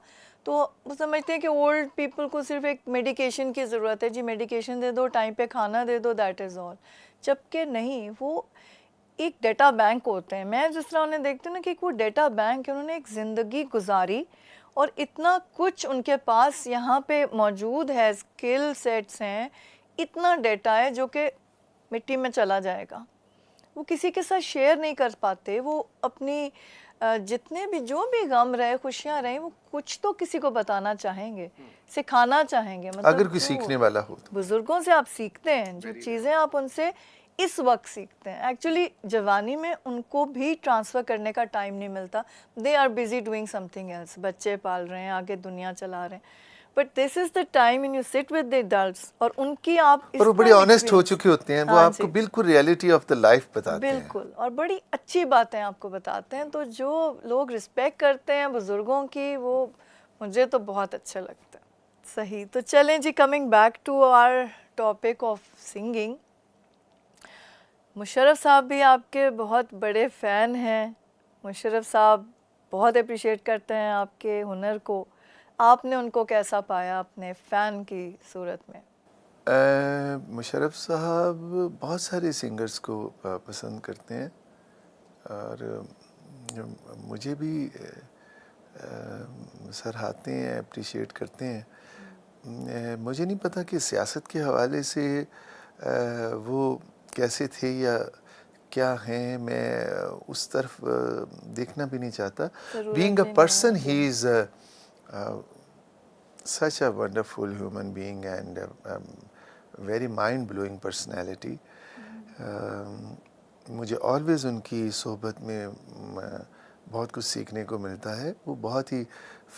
تو وہ سمجھتے ہیں کہ اولڈ پیپل کو صرف ایک میڈیکیشن کی ضرورت ہے, جی میڈیکیشن دے دو, ٹائم پہ کھانا دے دو, دیٹ از آل. جبکہ نہیں, وہ ایک ڈیٹا بینک ہوتے ہیں. میں جس طرح انہیں دیکھتی ہوں نا کہ وہ ڈیٹا بینک ہے, انہوں نے ایک زندگی گزاری, اور اتنا کچھ ان کے پاس یہاں پہ موجود ہے, اسکل سیٹس ہیں, اتنا ڈیٹا ہے جو کہ مٹی میں چلا جائے گا. وہ کسی کے ساتھ شیئر نہیں کر پاتے. وہ اپنی جتنے بھی جو بھی غم رہے, خوشیاں رہیں, وہ کچھ تو کسی کو بتانا چاہیں گے, سکھانا چاہیں گے. مطلب اگر کوئی سیکھنے والا ہو تو بزرگوں سے آپ سیکھتے ہیں, جو چیزیں آپ ان سے اس وقت سیکھتے ہیں, ایکچولی جوانی میں ان کو بھی ٹرانسفر کرنے کا ٹائم نہیں ملتا. They are busy doing something else, بچے پال رہے ہیں, آگے دنیا چلا رہے ہیں. But this is the time when you sit with the adults, اور ان کی آپ اور وہ بڑی آنیسٹ ہو چکے ہوتے ہیں, وہ آپ کو بالکل ریئلٹی آف دا لائف بتاتے ہیں. بالکل, اور بڑی اچھی باتیں آپ کو بتاتے ہیں. تو جو لوگ رسپیکٹ کرتے ہیں بزرگوں کی, وہ مجھے تو بہت اچھا لگتا ہے. صحیح. تو چلیں جی, coming back to our topic of singing. Musharraf صاحب بھی آپ کے بہت بڑے فین ہیں. مشرف صاحب بہت اپریشیٹ کرتے ہیں آپ کے ہنر کو. آپ نے ان کو کیسا پایا اپنے فین کی صورت میں؟ مشرف صاحب بہت سارے سنگرز کو پسند کرتے ہیں, اور مجھے بھی سراہتے ہیں, اپریشیٹ کرتے ہیں. مجھے نہیں پتا کہ سیاست کے حوالے سے وہ کیسے تھے یا کیا ہیں, میں اس طرف دیکھنا بھی نہیں چاہتا. Being a person he is such a wonderful human being and very mind blowing personality. مجھے always ان کی صحبت میں بہت کچھ سیکھنے کو ملتا ہے. وہ بہت ہی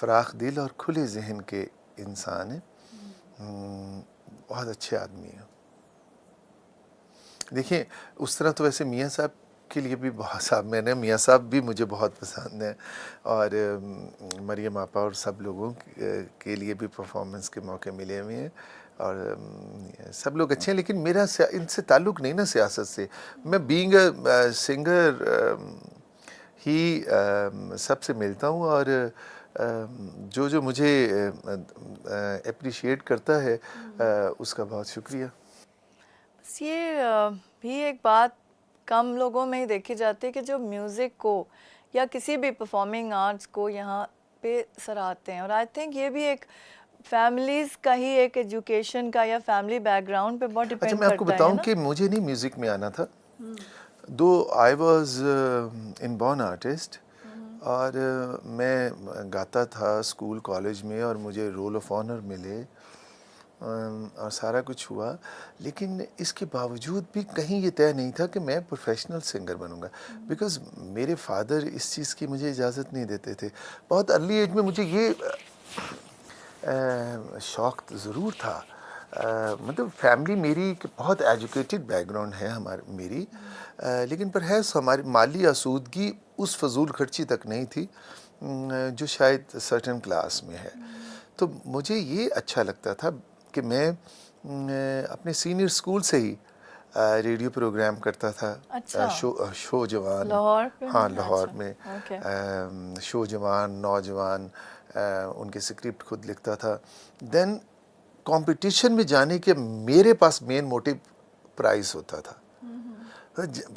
فراخ دل اور کھلے ذہن کے انسان ہیں, بہت اچھے آدمی ہیں. دیکھیں اس طرح تو ویسے میاں صاحب کے لیے بھی بہت صاحب, میں نے میاں صاحب بھی مجھے بہت پسند ہیں, اور مریم آپا اور سب لوگوں کے لیے بھی پرفارمنس کے موقع ملے ہوئے ہیں, اور سب لوگ اچھے ہیں. لیکن میرا ان سے تعلق نہیں نا سیاست سے. میں بینگ اے سنگر ہی سب سے ملتا ہوں, اور جو مجھے اپریشیٹ کرتا ہے اس کا بہت شکریہ. بس یہ بھی ایک بات کم لوگوں میں ہی دیکھی جاتی ہے کہ جو میوزک کو یا کسی بھی پرفارمنگ آرٹس کو یہاں پہ سراہتے ہیں. اور آئی تھنک یہ بھی ایک فیملیز کا ہی ایک ایجوکیشن کا یا فیملی بیک گراؤنڈ پہ بہت اچھا ڈپینڈ میں آپ کو کرتا ہے بتاؤں نا. کہ مجھے نہیں میوزک میں آنا تھا، دو I was inborn artist, اور میں گاتا تھا اسکول کالج میں اور مجھے رول آف آنر ملے اور سارا کچھ ہوا، لیکن اس کے باوجود بھی کہیں یہ طے نہیں تھا کہ میں professional singer Bannu God, because میرے فادر اس چیز کی مجھے اجازت نہیں دیتے تھے. بہت ارلی ایج میں مجھے یہ شوق ضرور تھا، مطلب فیملی میری بہت ایجوکیٹڈ بیک گراؤنڈ ہے میری، لیکن پرہیز ہماری مالی آسودگی اس فضول خرچی تک نہیں تھی جو شاید سرٹن کلاس میں ہے. تو مجھے یہ اچھا لگتا تھا کہ میں اپنے سینئر اسکول سے ہی ریڈیو پروگرام کرتا تھا. اچھا. شو جوان، لاہور پہ؟ ہاں لاہور میں اوکے. شو جوان، نوجوان، ان کے اسکرپٹ خود لکھتا تھا. دین کمپٹیشن میں جانے کے میرے پاس مین موٹیو پرائز ہوتا تھا.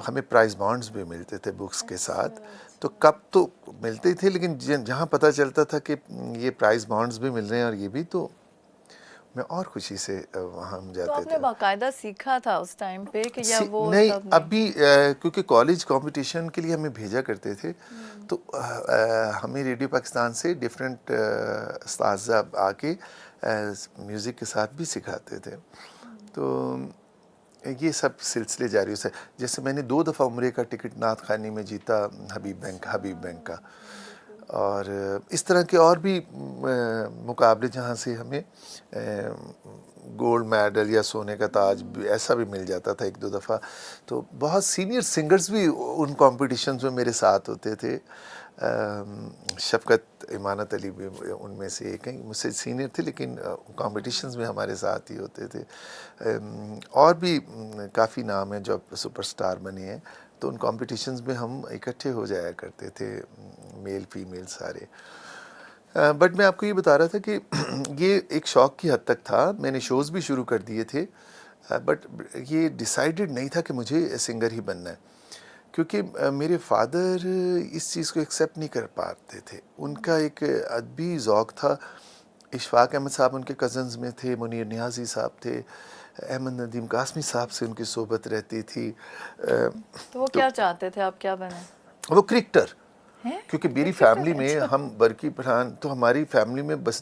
ہمیں پرائز بانڈز بھی ملتے تھے بکس کے ساتھ، تو کب تو ملتے تھے، لیکن جہاں پتہ چلتا تھا کہ یہ پرائز بانڈز بھی مل رہے ہیں اور یہ بھی، تو میں اور خوشی سے وہاں ہم تو جاتے آپ نے تھے. باقاعدہ سیکھا تھا اس ٹائم پہ کہ یا وہ نہیں، تب اب بھی کیونکہ کالج کمپٹیشن کے لیے ہمیں بھیجا کرتے تھے، تو ہمیں ریڈیو پاکستان سے ڈفرینٹ اساتذہ آ کے میوزک کے ساتھ بھی سکھاتے تھے. تو یہ سب سلسلے جاری سے، جیسے میں نے 2 دفعہ عمرے کا ٹکٹ نعت خوانی میں جیتا حبیب بینک کا، اور اس طرح کے اور بھی مقابلے جہاں سے ہمیں گولڈ میڈل یا سونے کا تاج بھی ایسا بھی مل جاتا تھا 1-2 دفعہ. تو بہت سینئر سنگرز بھی ان کمپٹیشنز میں میرے ساتھ ہوتے تھے. شفقت امانت علی بھی ان میں سے ایک ہیں، مجھ سے سینئر تھے لیکن کمپٹیشنز میں ہمارے ساتھ ہی ہوتے تھے. اور بھی کافی نام ہیں جو اب سپر سٹار بنے ہیں، تو ان کمپٹیشنز میں ہم اکٹھے ہو جایا کرتے تھے، میل فیمیل سارے. بٹ میں آپ کو یہ بتا رہا تھا کہ یہ ایک شوق کی حد تک تھا. میں نے شوز بھی شروع کر دیے تھے، بٹ یہ ڈیسائیڈڈ نہیں تھا کہ مجھے سنگر ہی بننا ہے، کیونکہ میرے فادر اس چیز کو ایکسیپٹ نہیں کر پاتے تھے. ان کا ایک ادبی ذوق تھا. اشفاق احمد صاحب ان کے کزنز میں تھے، منیر نیازی صاحب تھے، احمد ندیم قاسمی صاحب سے ان کی صحبت رہتی تھی. تو وہ کیا چاہتے تھے آپ کیا بنیں؟ وہ کرکٹر، ہیں؟ کیونکہ میری فیملی میں ہم برقی پٹھان، تو ہماری فیملی میں بس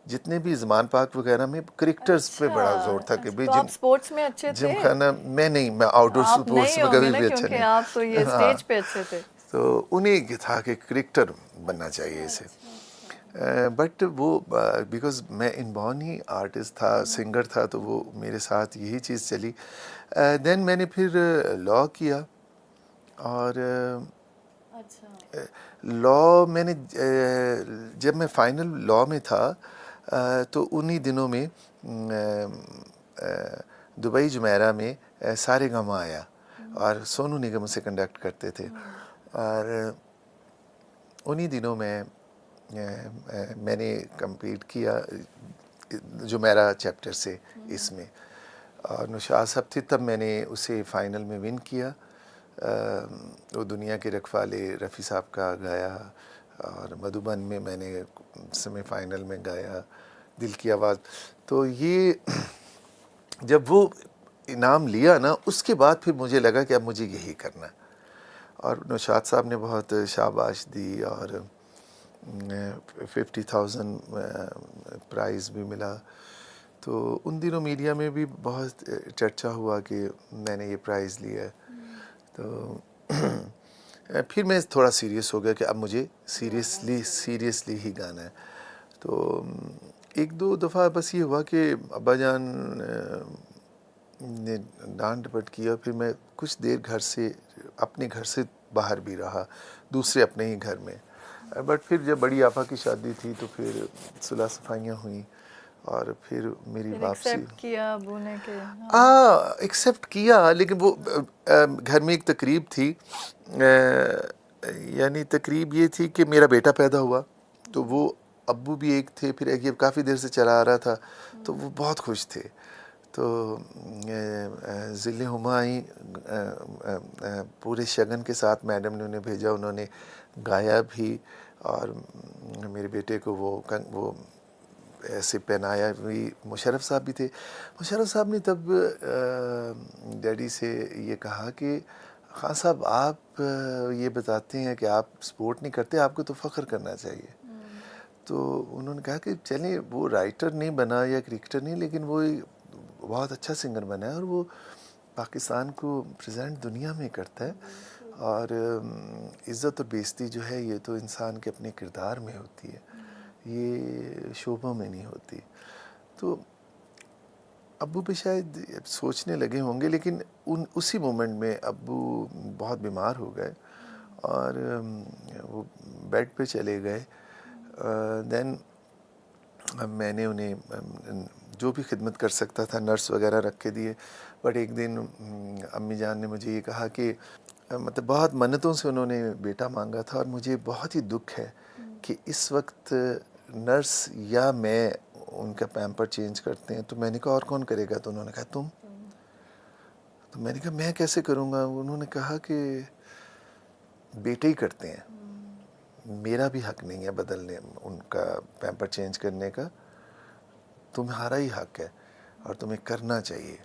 جتنے بھی زمان پاک وغیرہ میں کرکٹرز پہ بڑا زور تھا کہ تو آپ اسپورٹس میں اچھے تھے؟ جم خانہ میں نہیں، میں آؤٹ ڈور آپ اسپورٹس نہیں میں ہوں گے کبھی نا، بھی اچھا کیونکہ نہیں. آپ تو یہ اسٹیج پہ اچھے تھے. تو انہیں یہ تھا کہ کرکٹر بننا چاہیے اسے. بٹ وہ بیکاز میں ان بورن ہی آرٹسٹ تھا، سنگر تھا، تو وہ میرے ساتھ یہی چیز چلی. دین میں نے پھر لاء کیا، اور لاء میں نے جب میں فائنل لاء میں تھا تو انہی دنوں میں دبئی جمیرہ میں سارے گاما آیا، اور سونو نگم سے کنڈکٹ کرتے تھے. اور انہی دنوں میں نے کمپیٹ کیا جمیرہ چیپٹر سے اس میں، اور نشاط صاحب تھے تب میں نے اسے فائنل میں ون کیا. وہ دنیا کے رکھوالے رفیع صاحب کا گایا، اور مدھوبن میں نے سیمی فائنل میں گایا دل کی آواز. تو یہ جب وہ انعام لیا نا، اس کے بعد پھر مجھے لگا کہ اب مجھے یہی کرنا ہے. اور نشاط صاحب نے بہت شاباش دی، اور 50,000 پرائز بھی ملا. تو ان دنوں میڈیا میں بھی بہت چرچا ہوا کہ میں نے یہ پرائز لیا ہے. تو پھر میں تھوڑا سیریس ہو گیا کہ اب مجھے سیریسلی ہی گانا ہے. تو 1-2 دفعہ بس یہ ہوا کہ ابا جان نے ڈانٹ ڈپٹ کیا، پھر میں کچھ دیر اپنے گھر سے باہر بھی رہا، دوسرے اپنے ہی گھر میں. بٹ پھر جب بڑی آپا کی شادی تھی تو پھر صلح صفائیاں ہوئیں، اور پھر میری واپسی. ایکسیپٹ کیا ابو نے کہ ایکسیپٹ کیا، لیکن وہ گھر میں ایک تقریب تھی، یعنی تقریب یہ تھی کہ میرا بیٹا پیدا ہوا. تو وہ ابو بھی ایک تھے، پھر ایک یہ کافی دیر سے چلا آ رہا تھا، تو وہ بہت خوش تھے. تو ذل ہما آئیں، پورے شگن کے ساتھ میڈم نے انہیں بھیجا، انہوں نے گایا بھی، اور میرے بیٹے کو وہ ایسے پہنایا بھی. مشرف صاحب بھی تھے. مشرف صاحب نے تب ڈیڈی سے یہ کہا کہ خان صاحب آپ یہ بتاتے ہیں کہ آپ سپورٹ نہیں کرتے، آپ کو تو فخر کرنا چاہیے. تو انہوں نے کہا کہ چلیں، وہ رائٹر نہیں بنا یا کرکٹر نہیں، لیکن وہ بہت اچھا سنگر بنا ہے، اور وہ پاکستان کو پریزنٹ دنیا میں کرتا ہے. اور عزت اور بےزتی جو ہے یہ تو انسان کے اپنے کردار میں ہوتی ہے، یہ شعبوں میں نہیں ہوتی. تو ابو بھی شاید سوچنے لگے ہوں گے، لیکن اسی مومنٹ میں ابو بہت بیمار ہو گئے اور وہ بیڈ پہ چلے گئے. دین میں نے انہیں جو بھی خدمت کر سکتا تھا نرس وغیرہ رکھ کے دیے. بٹ ایک دن امی جان نے مجھے یہ کہا کہ مطلب بہت منتوں سے انہوں نے بیٹا مانگا تھا، اور مجھے بہت ہی دکھ ہے کہ اس وقت نرس یا میں ان کا پیمپر چینج کرتے ہیں. تو میں نے کہا اور کون کرے گا؟ تو انہوں نے کہا تم. تو میں نے کہا میں کیسے کروں گا؟ انہوں نے کہا کہ بیٹے ہی کرتے ہیں، میرا بھی حق نہیں ہے بدلنے ان کا پیمپر چینج کرنے کا، تمہارا ہی حق ہے اور تمہیں کرنا چاہیے.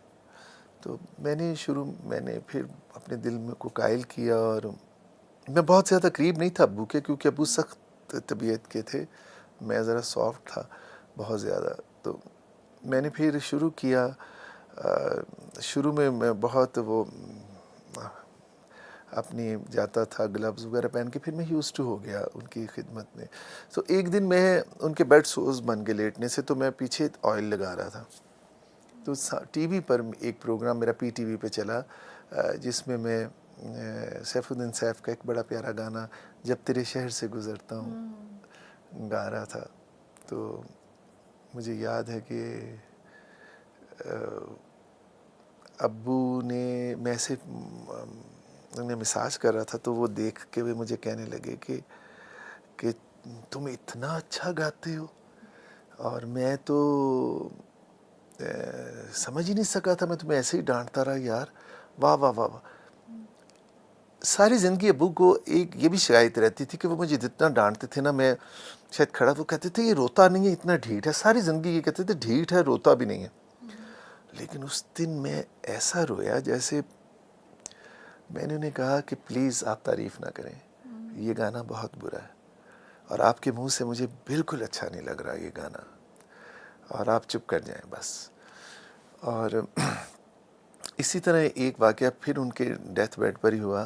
تو میں نے پھر اپنے دل میں کو قائل کیا، اور میں بہت زیادہ قریب نہیں تھا ابو کے، کیونکہ ابو سخت طبیعت کے تھے، میں ذرا سافٹ تھا بہت زیادہ. تو میں نے پھر شروع کیا. شروع میں بہت وہ اپنی جاتا تھا گلوز وغیرہ پہن کے، پھر میں یوز ٹو ہو گیا ان کی خدمت میں. تو ایک دن میں ان کے بیڈ سوز بن کے لیٹنے سے، تو میں پیچھے آئل لگا رہا تھا. تو ٹی وی پر ایک پروگرام میرا پی ٹی وی پہ چلا، جس میں سیف الدین سیف کا ایک بڑا پیارا گانا جب تیرے شہر سے گزرتا ہوں گا رہا تھا. تو مجھے یاد ہے کہ ابو نے، میں سے انہیں مساج کر رہا تھا، تو وہ دیکھ کے وہ مجھے کہنے لگے کہ تم اتنا اچھا گاتے ہو. اور میں تو سمجھ ہی نہیں سکا تھا، میں تمہیں ایسے ہی ڈانٹتا رہا. یار واہ واہ واہ واہ. ساری زندگی ابو کو ایک یہ بھی شکایت رہتی تھی کہ وہ مجھے جتنا ڈانٹتے تھے نا، میں شاید کھڑا، وہ کہتے تھے یہ روتا نہیں ہے، اتنا ڈھیٹ ہے. ساری زندگی یہ کہتے تھے ڈھیٹ ہے، روتا بھی نہیں ہے. لیکن اس دن میں ایسا رویا جیسے میں نے انہیں کہا کہ پلیز آپ تعریف نہ کریں، یہ گانا بہت برا ہے، اور آپ کے منہ سے مجھے بالکل اچھا نہیں لگ رہا یہ گانا، اور آپ چپ کر جائیں بس. اور اسی طرح ایک واقعہ پھر ان کے ڈیتھ بیڈ پر ہی ہوا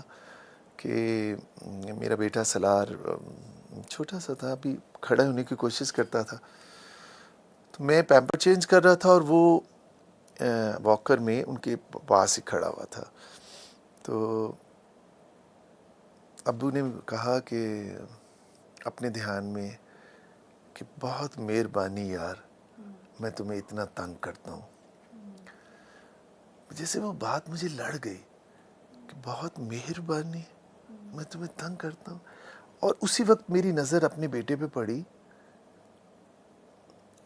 کہ میرا بیٹا سلار چھوٹا سا تھا، ابھی کھڑا ہونے کی کوشش کرتا تھا. تو میں پیمپر چینج کر رہا تھا، اور وہ واکر میں ان کے پاس ہی کھڑا ہوا تھا. تو ابو نے کہا کہ اپنے دھیان میں کہ بہت مہربانی یار، میں تمہیں اتنا تنگ کرتا ہوں. جیسے وہ بات مجھے لڑ گئی کہ بہت مہربانی، میں تمہیں تنگ کرتا ہوں. اور اسی وقت میری نظر اپنے بیٹے پہ پڑی،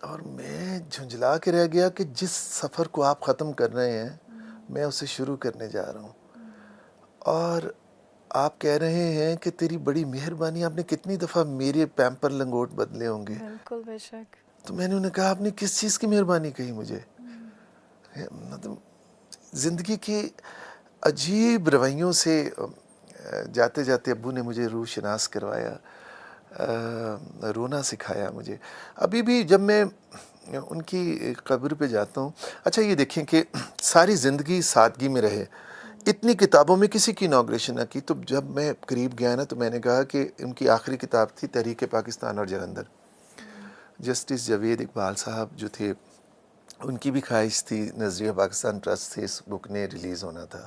اور میں جھنجھلا کے رہ گیا کہ جس سفر کو آپ ختم کر رہے ہیں میں اسے شروع کرنے جا رہا ہوں، اور آپ کہہ رہے ہیں کہ تیری بڑی مہربانی. آپ نے کتنی دفعہ میرے پیمپر لنگوٹ بدلے ہوں گے. بالکل بے شک. تو میں نے انہیں کہا آپ نے کس چیز کی مہربانی کہی مجھے؟ مطلب زندگی کی عجیب رویوں سے جاتے جاتے ابو نے مجھے روح شناس کروایا، رونا سکھایا مجھے. ابھی بھی جب میں ان کی قبر پہ جاتا ہوں، اچھا یہ دیکھیں کہ ساری زندگی سادگی میں رہے، اتنی کتابوں میں کسی کی انوگریشن نہ کی. تو جب میں قریب گیا نا، تو میں نے کہا کہ ان کی آخری کتاب تھی تحریک پاکستان اور جلندھر. جسٹس جاوید اقبال صاحب جو تھے، ان کی بھی خواہش تھی، نظریہ پاکستان ٹرسٹ سے اس بک نے ریلیز ہونا تھا.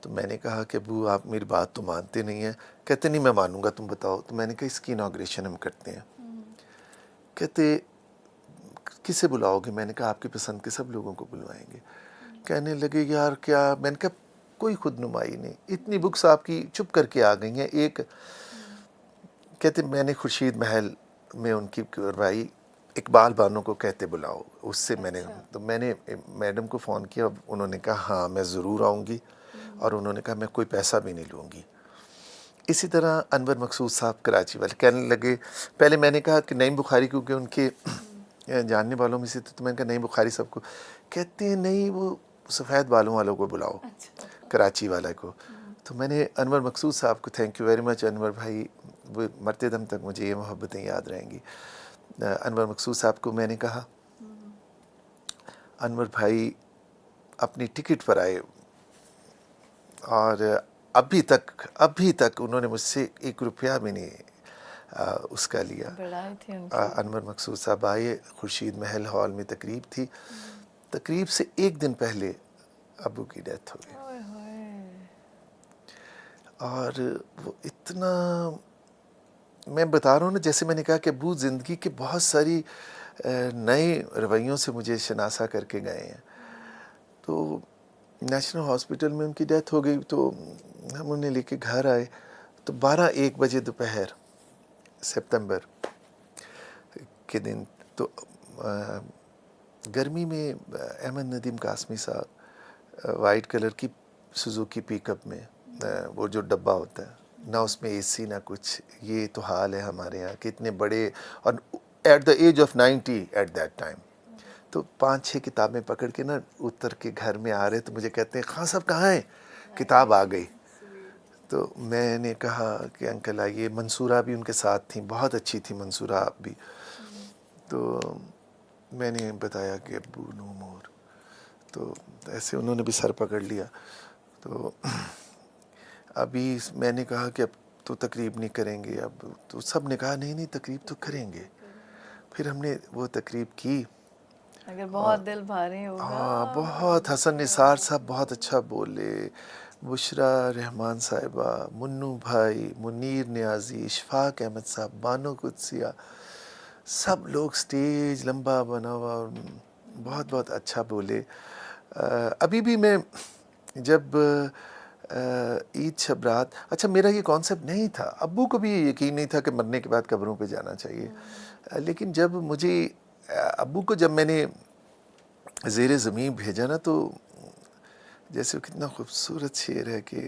تو میں نے کہا کہ ابو آپ میری بات تو مانتے نہیں ہیں. کہتے نہیں میں مانوں گا، تم بتاؤ. تو میں نے کہا اس کی انوگریشن ہم کرتے ہیں. کہتے کسے بلاؤ گے؟ میں نے کہا آپ کی پسند کے سب لوگوں کو بلوائیں گے. کہنے لگے یار کیا؟ میں نے کہا کوئی خود نمائی نہیں، اتنی بکس آپ کی چپ کر کے آ گئی ہیں. ایک کہتے میں نے خورشید محل میں ان کی کروائی، اقبال بانو کو کہتے بلاؤ. اس سے میں نے میڈم کو فون کیا, انہوں نے کہا ہاں میں ضرور آؤں گی, اور انہوں نے کہا میں کوئی پیسہ بھی نہیں لوں گی. اسی طرح انور مقصود صاحب کراچی والے کہنے لگے, پہلے میں نے کہا کہ نعیم بخاری کیونکہ ان کے جاننے والوں میں سے تو میں نے کہا نعیم بخاری صاحب کو, کہتے ہیں نہیں وہ سفید بالوں والوں کو بلاؤ, کراچی والے کو. تو میں نے انور مقصود صاحب کو, تھینک یو ویری مچ انور بھائی, وہ مرتے دم تک مجھے یہ محبتیں یاد رہیں گی. انور مقصود صاحب کو میں نے کہا انور بھائی اپنی ٹکٹ پر آئے, اور ابھی تک انہوں نے مجھ سے 1 روپیہ بھی نہیں اس کا لیا. انور مقصود صاحب آئے, خورشید محل ہال میں تقریب تھی, تقریب سے 1 دن پہلے ابو کی ڈیتھ ہو گئی. اور وہ اتنا, میں بتا رہا ہوں نا, جیسے میں نے کہا کہ ابو زندگی کے بہت ساری نئے رویوں سے مجھے شناسا کر کے گئے ہیں. تو نیشنل ہاسپٹل میں ان کی ڈیتھ ہو گئی, تو ہم انہیں لے کے گھر آئے, تو 12-1 بجے دوپہر سپتمبر کے دن, تو گرمی میں احمد ندیم قاسمی صاحب وائٹ کلر کی سوزوکی پک اپ میں, وہ جو ڈبہ ہوتا ہے نہ, اس میں اے سی نہ کچھ. یہ تو حال ہے ہمارے یہاں کہ اتنے بڑے, اور at the age of 90 at that time, تو 5-6 کتابیں پکڑ کے نا اتر کے گھر میں آ رہے, تو مجھے کہتے ہیں خان صاحب کہاں ہیں, کتاب آ گئی. تو میں نے کہا کہ انکل آئیے. منصورہ بھی ان کے ساتھ تھیں, بہت اچھی تھی منصورہ آپ بھی. تو میں نے بتایا کہ ابو نو مور, تو ایسے انہوں نے بھی سر پکڑ لیا. تو ابھی میں نے کہا کہ اب تو تقریب نہیں کریں گے اب, تو سب نے کہا نہیں تقریب تو کریں گے. پھر ہم نے وہ تقریب کی. اگر بہت دل بھاری ہوگا. ہاں بہت, حسن نثار صاحب بہت اچھا بولے, بشرا رحمان صاحبہ, منو بھائی, منیر نیازی, اشفاق احمد صاحب, بانو قدسیہ, سب لوگ سٹیج لمبا بنا ہوا, بہت بہت اچھا بولے. ابھی بھی میں جب عید شب رات, اچھا میرا یہ کانسیپٹ نہیں تھا, ابو کو بھی یہ یقین نہیں تھا کہ مرنے کے بعد قبروں پہ جانا چاہیے, لیکن جب مجھے ابو کو جب میں نے زیر زمین بھیجا نا, تو جیسے کتنا خوبصورت شعر ہے کہ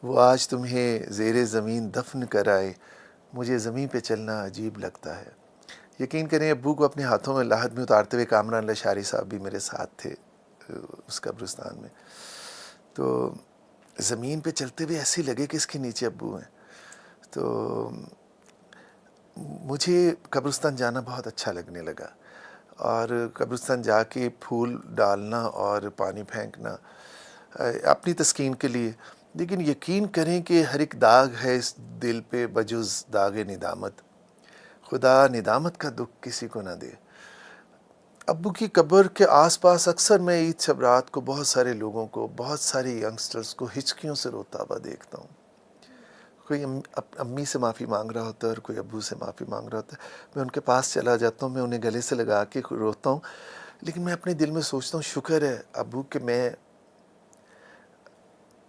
وہ آج تمہیں زیر زمین دفن کرائے, مجھے زمین پہ چلنا عجیب لگتا ہے. یقین کریں ابو کو اپنے ہاتھوں میں لاحد میں اتارتے ہوئے کامران لشاری صاحب بھی میرے ساتھ تھے اس قبرستان میں. تو زمین پہ چلتے ہوئے ایسے لگے کہ اس کے نیچے ابو ہیں. تو مجھے قبرستان جانا بہت اچھا لگنے لگا, اور قبرستان جا کے پھول ڈالنا اور پانی پھینکنا اپنی تسکین کے لیے. لیکن یقین کریں کہ ہر ایک داغ ہے اس دل پہ بجز داغ ندامت, خدا ندامت کا دکھ کسی کو نہ دے. ابو کی قبر کے آس پاس اکثر میں عید شب رات کو بہت سارے لوگوں کو, بہت سارے ینگسٹرز کو ہچکیوں سے روتا ہوا دیکھتا ہوں. کوئی امی سے معافی مانگ رہا ہوتا ہے اور کوئی ابو سے معافی مانگ رہا ہوتا ہے. میں ان کے پاس چلا جاتا ہوں, میں انہیں گلے سے لگا کے روتا ہوں, لیکن میں اپنے دل میں سوچتا ہوں شکر ہے ابو کہ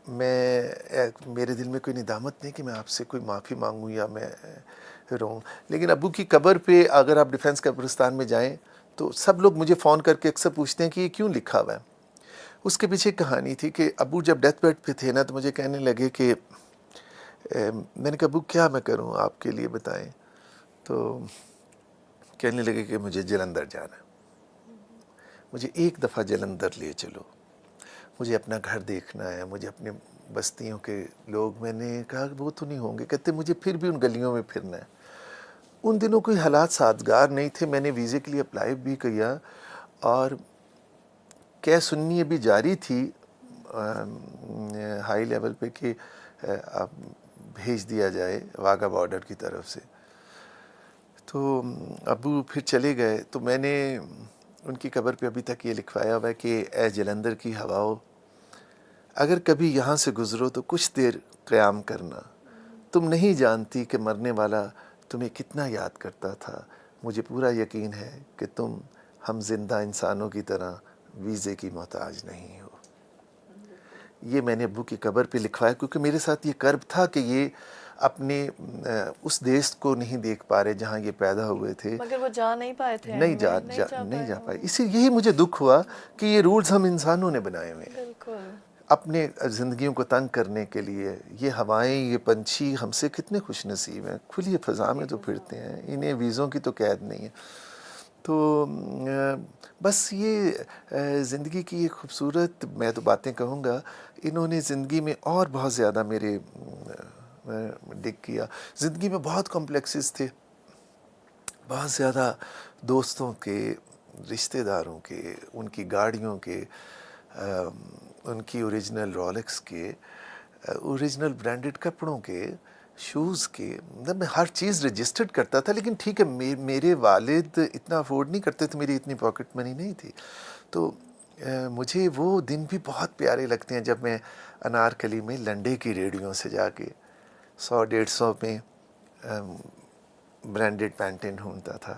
میرے دل میں کوئی ندامت نہیں کہ میں آپ سے کوئی معافی مانگوں یا میں رہوں. لیکن ابو کی قبر پہ اگر آپ ڈیفینس قبرستان میں جائیں تو سب لوگ مجھے فون کر کے اکثر پوچھتے ہیں کہ یہ کیوں لکھا ہوا ہے. اس کے پیچھے کہانی تھی کہ ابو جب ڈیتھ بیڈ پہ تھے نا, تو مجھے کہنے لگے کہ میں نے کہا ابو کیا میں کروں آپ کے لیے بتائیں. تو کہنے لگے کہ مجھے جلندھر جانا ہے, مجھے ایک دفعہ جلندھر لے چلو, مجھے اپنا گھر دیکھنا ہے, مجھے اپنے بستیوں کے لوگ. میں نے کہا کہ وہ تو نہیں ہوں گے. کہتے مجھے پھر بھی ان گلیوں میں پھرنا ہے. ان دنوں کوئی حالات سازگار نہیں تھے, میں نے ویزے کے لیے اپلائی بھی کیا, اور کیا سننی ابھی جاری تھی ہائی لیول پہ کہ آپ بھیج دیا جائے واگا بارڈر کی طرف سے. تو ابو پھر چلے گئے. تو میں نے ان کی قبر پہ ابھی تک یہ لکھوایا ہوا ہے کہ اے جلندھر کی ہواؤ, اگر کبھی یہاں سے گزرو تو کچھ دیر قیام کرنا, تم نہیں جانتی کہ مرنے والا تمہیں کتنا یاد کرتا تھا. مجھے پورا یقین ہے کہ تم ہم زندہ انسانوں کی طرح ویزے کی محتاج نہیں ہو. یہ میں نے ابو کی قبر پہ لکھوایا کیونکہ میرے ساتھ یہ کرب تھا کہ یہ اپنے اس دیش کو نہیں دیکھ پا رہے جہاں یہ پیدا ہوئے تھے. مگر وہ جا نہیں پائے تھے. نہیں جا پائے. اسی یہی مجھے دکھ ہوا کہ یہ رولز ہم انسانوں نے بنائے ہوئے ہیں بالکل اپنے زندگیوں کو تنگ کرنے کے لیے. یہ ہوائیں، یہ پنچھی ہم سے کتنے خوش نصیب ہیں، کھلی فضا میں تو پھرتے ہیں، انہیں ویزوں کی تو قید نہیں ہے. تو بس یہ زندگی کی یہ خوبصورت میں تو باتیں کہوں گا، انہوں نے زندگی میں اور بہت زیادہ میرے ڈگ کیا. زندگی میں بہت کمپلیکسز تھے، بہت زیادہ دوستوں کے، رشتہ داروں کے، ان کی گاڑیوں کے، ان کی اوریجنل رولکس کے، اوریجنل برانڈڈ کپڑوں کے، شوز کے. مطلب میں ہر چیز رجسٹرڈ کرتا تھا، لیکن ٹھیک ہے میرے والد اتنا افورڈ نہیں کرتے تھے، میری اتنی پاکٹ منی نہیں تھی. تو مجھے وہ دن بھی بہت پیارے لگتے ہیں جب میں انارکلی میں لنڈے کی ریڑھیوں سے جا کے 100-150 میں برانڈڈ پینٹیں ڈھونڈتا تھا.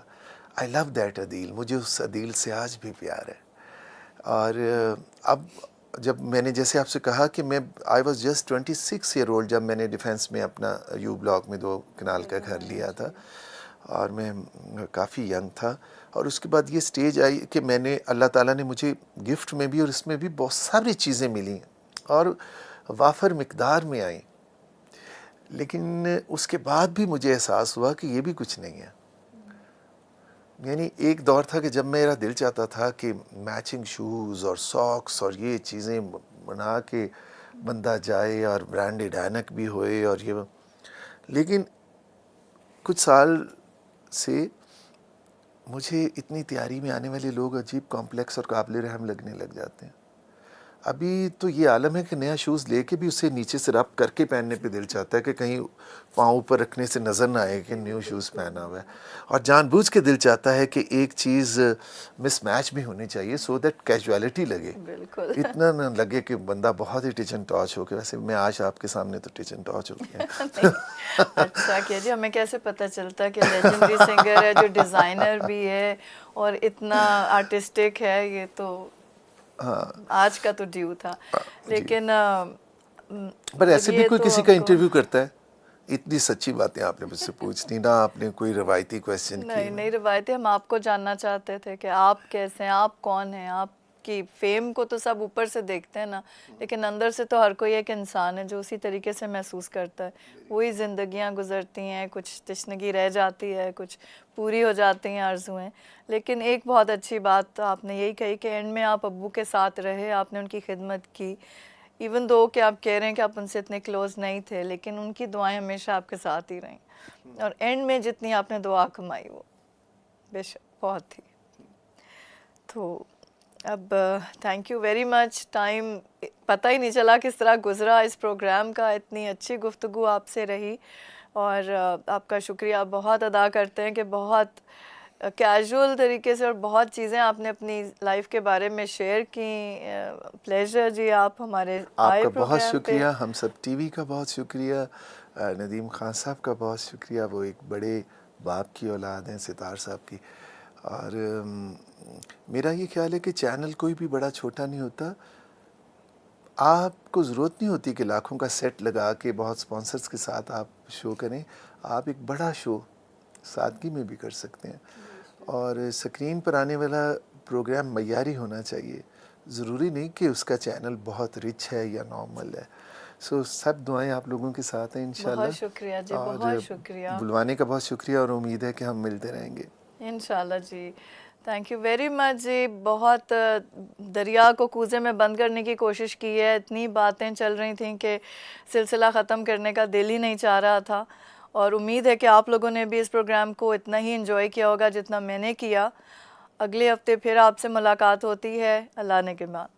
آئی لو دیٹ عدیل. مجھے اس عدیل سے آج بھی پیار ہے. اور اب جب میں نے جیسے آپ سے کہا کہ میں I was just 26 year old جب میں نے ڈیفینس میں اپنا یو بلاک میں 2 کنال کا گھر لیا تھا، اور میں کافی ینگ تھا. اور اس کے بعد یہ سٹیج آئی کہ میں نے، اللہ تعالیٰ نے مجھے گفٹ میں بھی اور اس میں بھی بہت ساری چیزیں ملیں اور وافر مقدار میں آئیں. لیکن اس کے بعد بھی مجھے احساس ہوا کہ یہ بھی کچھ نہیں ہے. یعنی ایک دور تھا کہ جب میرا دل چاہتا تھا کہ میچنگ شوز اور ساکس اور یہ چیزیں بنا کے بندہ جائے اور برانڈڈ اینک بھی ہوئے اور یہ. لیکن کچھ سال سے مجھے اتنی تیاری میں آنے والے لوگ عجیب کمپلیکس اور قابل رحم لگنے لگ جاتے ہیں. ابھی تو یہ عالم ہے کہ نیا شوز لے کے بھی اسے نیچے سے رب کر کے پہننے پہ دل چاہتا ہے کہ کہیں پاؤں اوپر رکھنے سے نظر نہ آئے کہ نیو شوز پہنا ہوا ہے. اور جان بوجھ کے دل چاہتا ہے کہ ایک چیز مس میچ بھی ہونی چاہیے سو دیٹ کیجویلٹی لگے. بالکل اتنا نہ لگے کہ بندہ بہت ہی ٹچن ٹاچ ہو کے. ویسے میں آج آپ کے سامنے تو ٹچن ٹاچ ہو گیا. اچھا کیا جی، ہمیں کیسے پتہ چلتا کہ لیجنڈری سنگر ہے جو ڈیزائنر بھی ہے اور اتنا آرٹسٹک ہے. یہ تو آج کا تو ڈیو تھا. لیکن پر ایسے بھی کوئی کسی کا انٹرویو کرتا ہے؟ اتنی سچی باتیں آپ نے مجھ سے پوچھنی، نہ آپ نے کوئی روایتی کویسچن کی. نہیں روایتیں، ہم آپ کو جاننا چاہتے تھے کہ آپ کیسے ہیں، آپ کون ہیں. آپ کی فیم کو تو سب اوپر سے دیکھتے ہیں نا، لیکن اندر سے تو ہر کوئی ایک انسان ہے جو اسی طریقے سے محسوس کرتا ہے. وہی زندگیاں گزرتی ہیں، کچھ تشنگی رہ جاتی ہے، کچھ پوری ہو جاتی ہیں آرزویں. لیکن ایک بہت اچھی بات آپ نے یہی کہی کہ اینڈ میں آپ ابو کے ساتھ رہے، آپ نے ان کی خدمت کی. ایون دو کہ آپ کہہ رہے ہیں کہ آپ ان سے اتنے کلوز نہیں تھے، لیکن ان کی دعائیں ہمیشہ آپ کے ساتھ ہی رہیں. اور اینڈ میں جتنی آپ نے دعا کمائی وہ بے شک بہت تھی. تو اب thank you very much. Time پتہ ہی نہیں چلا کس طرح گزرا اس پروگرام کا. اتنی اچھی گفتگو آپ سے رہی اور آپ کا شکریہ بہت ادا کرتے ہیں کہ بہت کیجول طریقے سے اور بہت چیزیں آپ نے اپنی لائف کے بارے میں شیئر کی. پلیزر جی، آپ ہمارے آپ کا بہت شکریہ. ہم سب ٹی وی کا بہت شکریہ. ندیم خان صاحب کا بہت شکریہ. وہ ایک بڑے باپ کی اولاد ہیں، ستار صاحب کی. اور میرا یہ خیال ہے کہ چینل کوئی بھی بڑا چھوٹا نہیں ہوتا. آپ کو ضرورت نہیں ہوتی کہ لاکھوں کا سیٹ لگا کے بہت سپانسرز کے ساتھ آپ شو کریں. آپ ایک بڑا شو سادگی میں بھی کر سکتے ہیں. اور اسکرین پر آنے والا پروگرام معیاری ہونا چاہیے. ضروری نہیں کہ اس کا چینل بہت رچ ہے یا نارمل ہے. سو سب دعائیں آپ لوگوں کے ساتھ ہیں انشاءاللہ. بہت شکریہ جی، بہت شکریہ. بلوانے کا بہت شکریہ اور امید ہے کہ ہم ملتے رہیں گے انشاءاللہ جی. تھینک یو ویری مچ جی. بہت دریا کو کوزے میں بند کرنے کی کوشش کی ہے. اتنی باتیں چل رہی تھیں کہ سلسلہ ختم کرنے کا دل ہی نہیں چاہ رہا تھا. اور امید ہے کہ آپ لوگوں نے بھی اس پروگرام کو اتنا ہی انجوائے کیا ہوگا جتنا میں نے کیا. اگلے ہفتے پھر آپ سے ملاقات ہوتی ہے. اللہ نے کے بعد.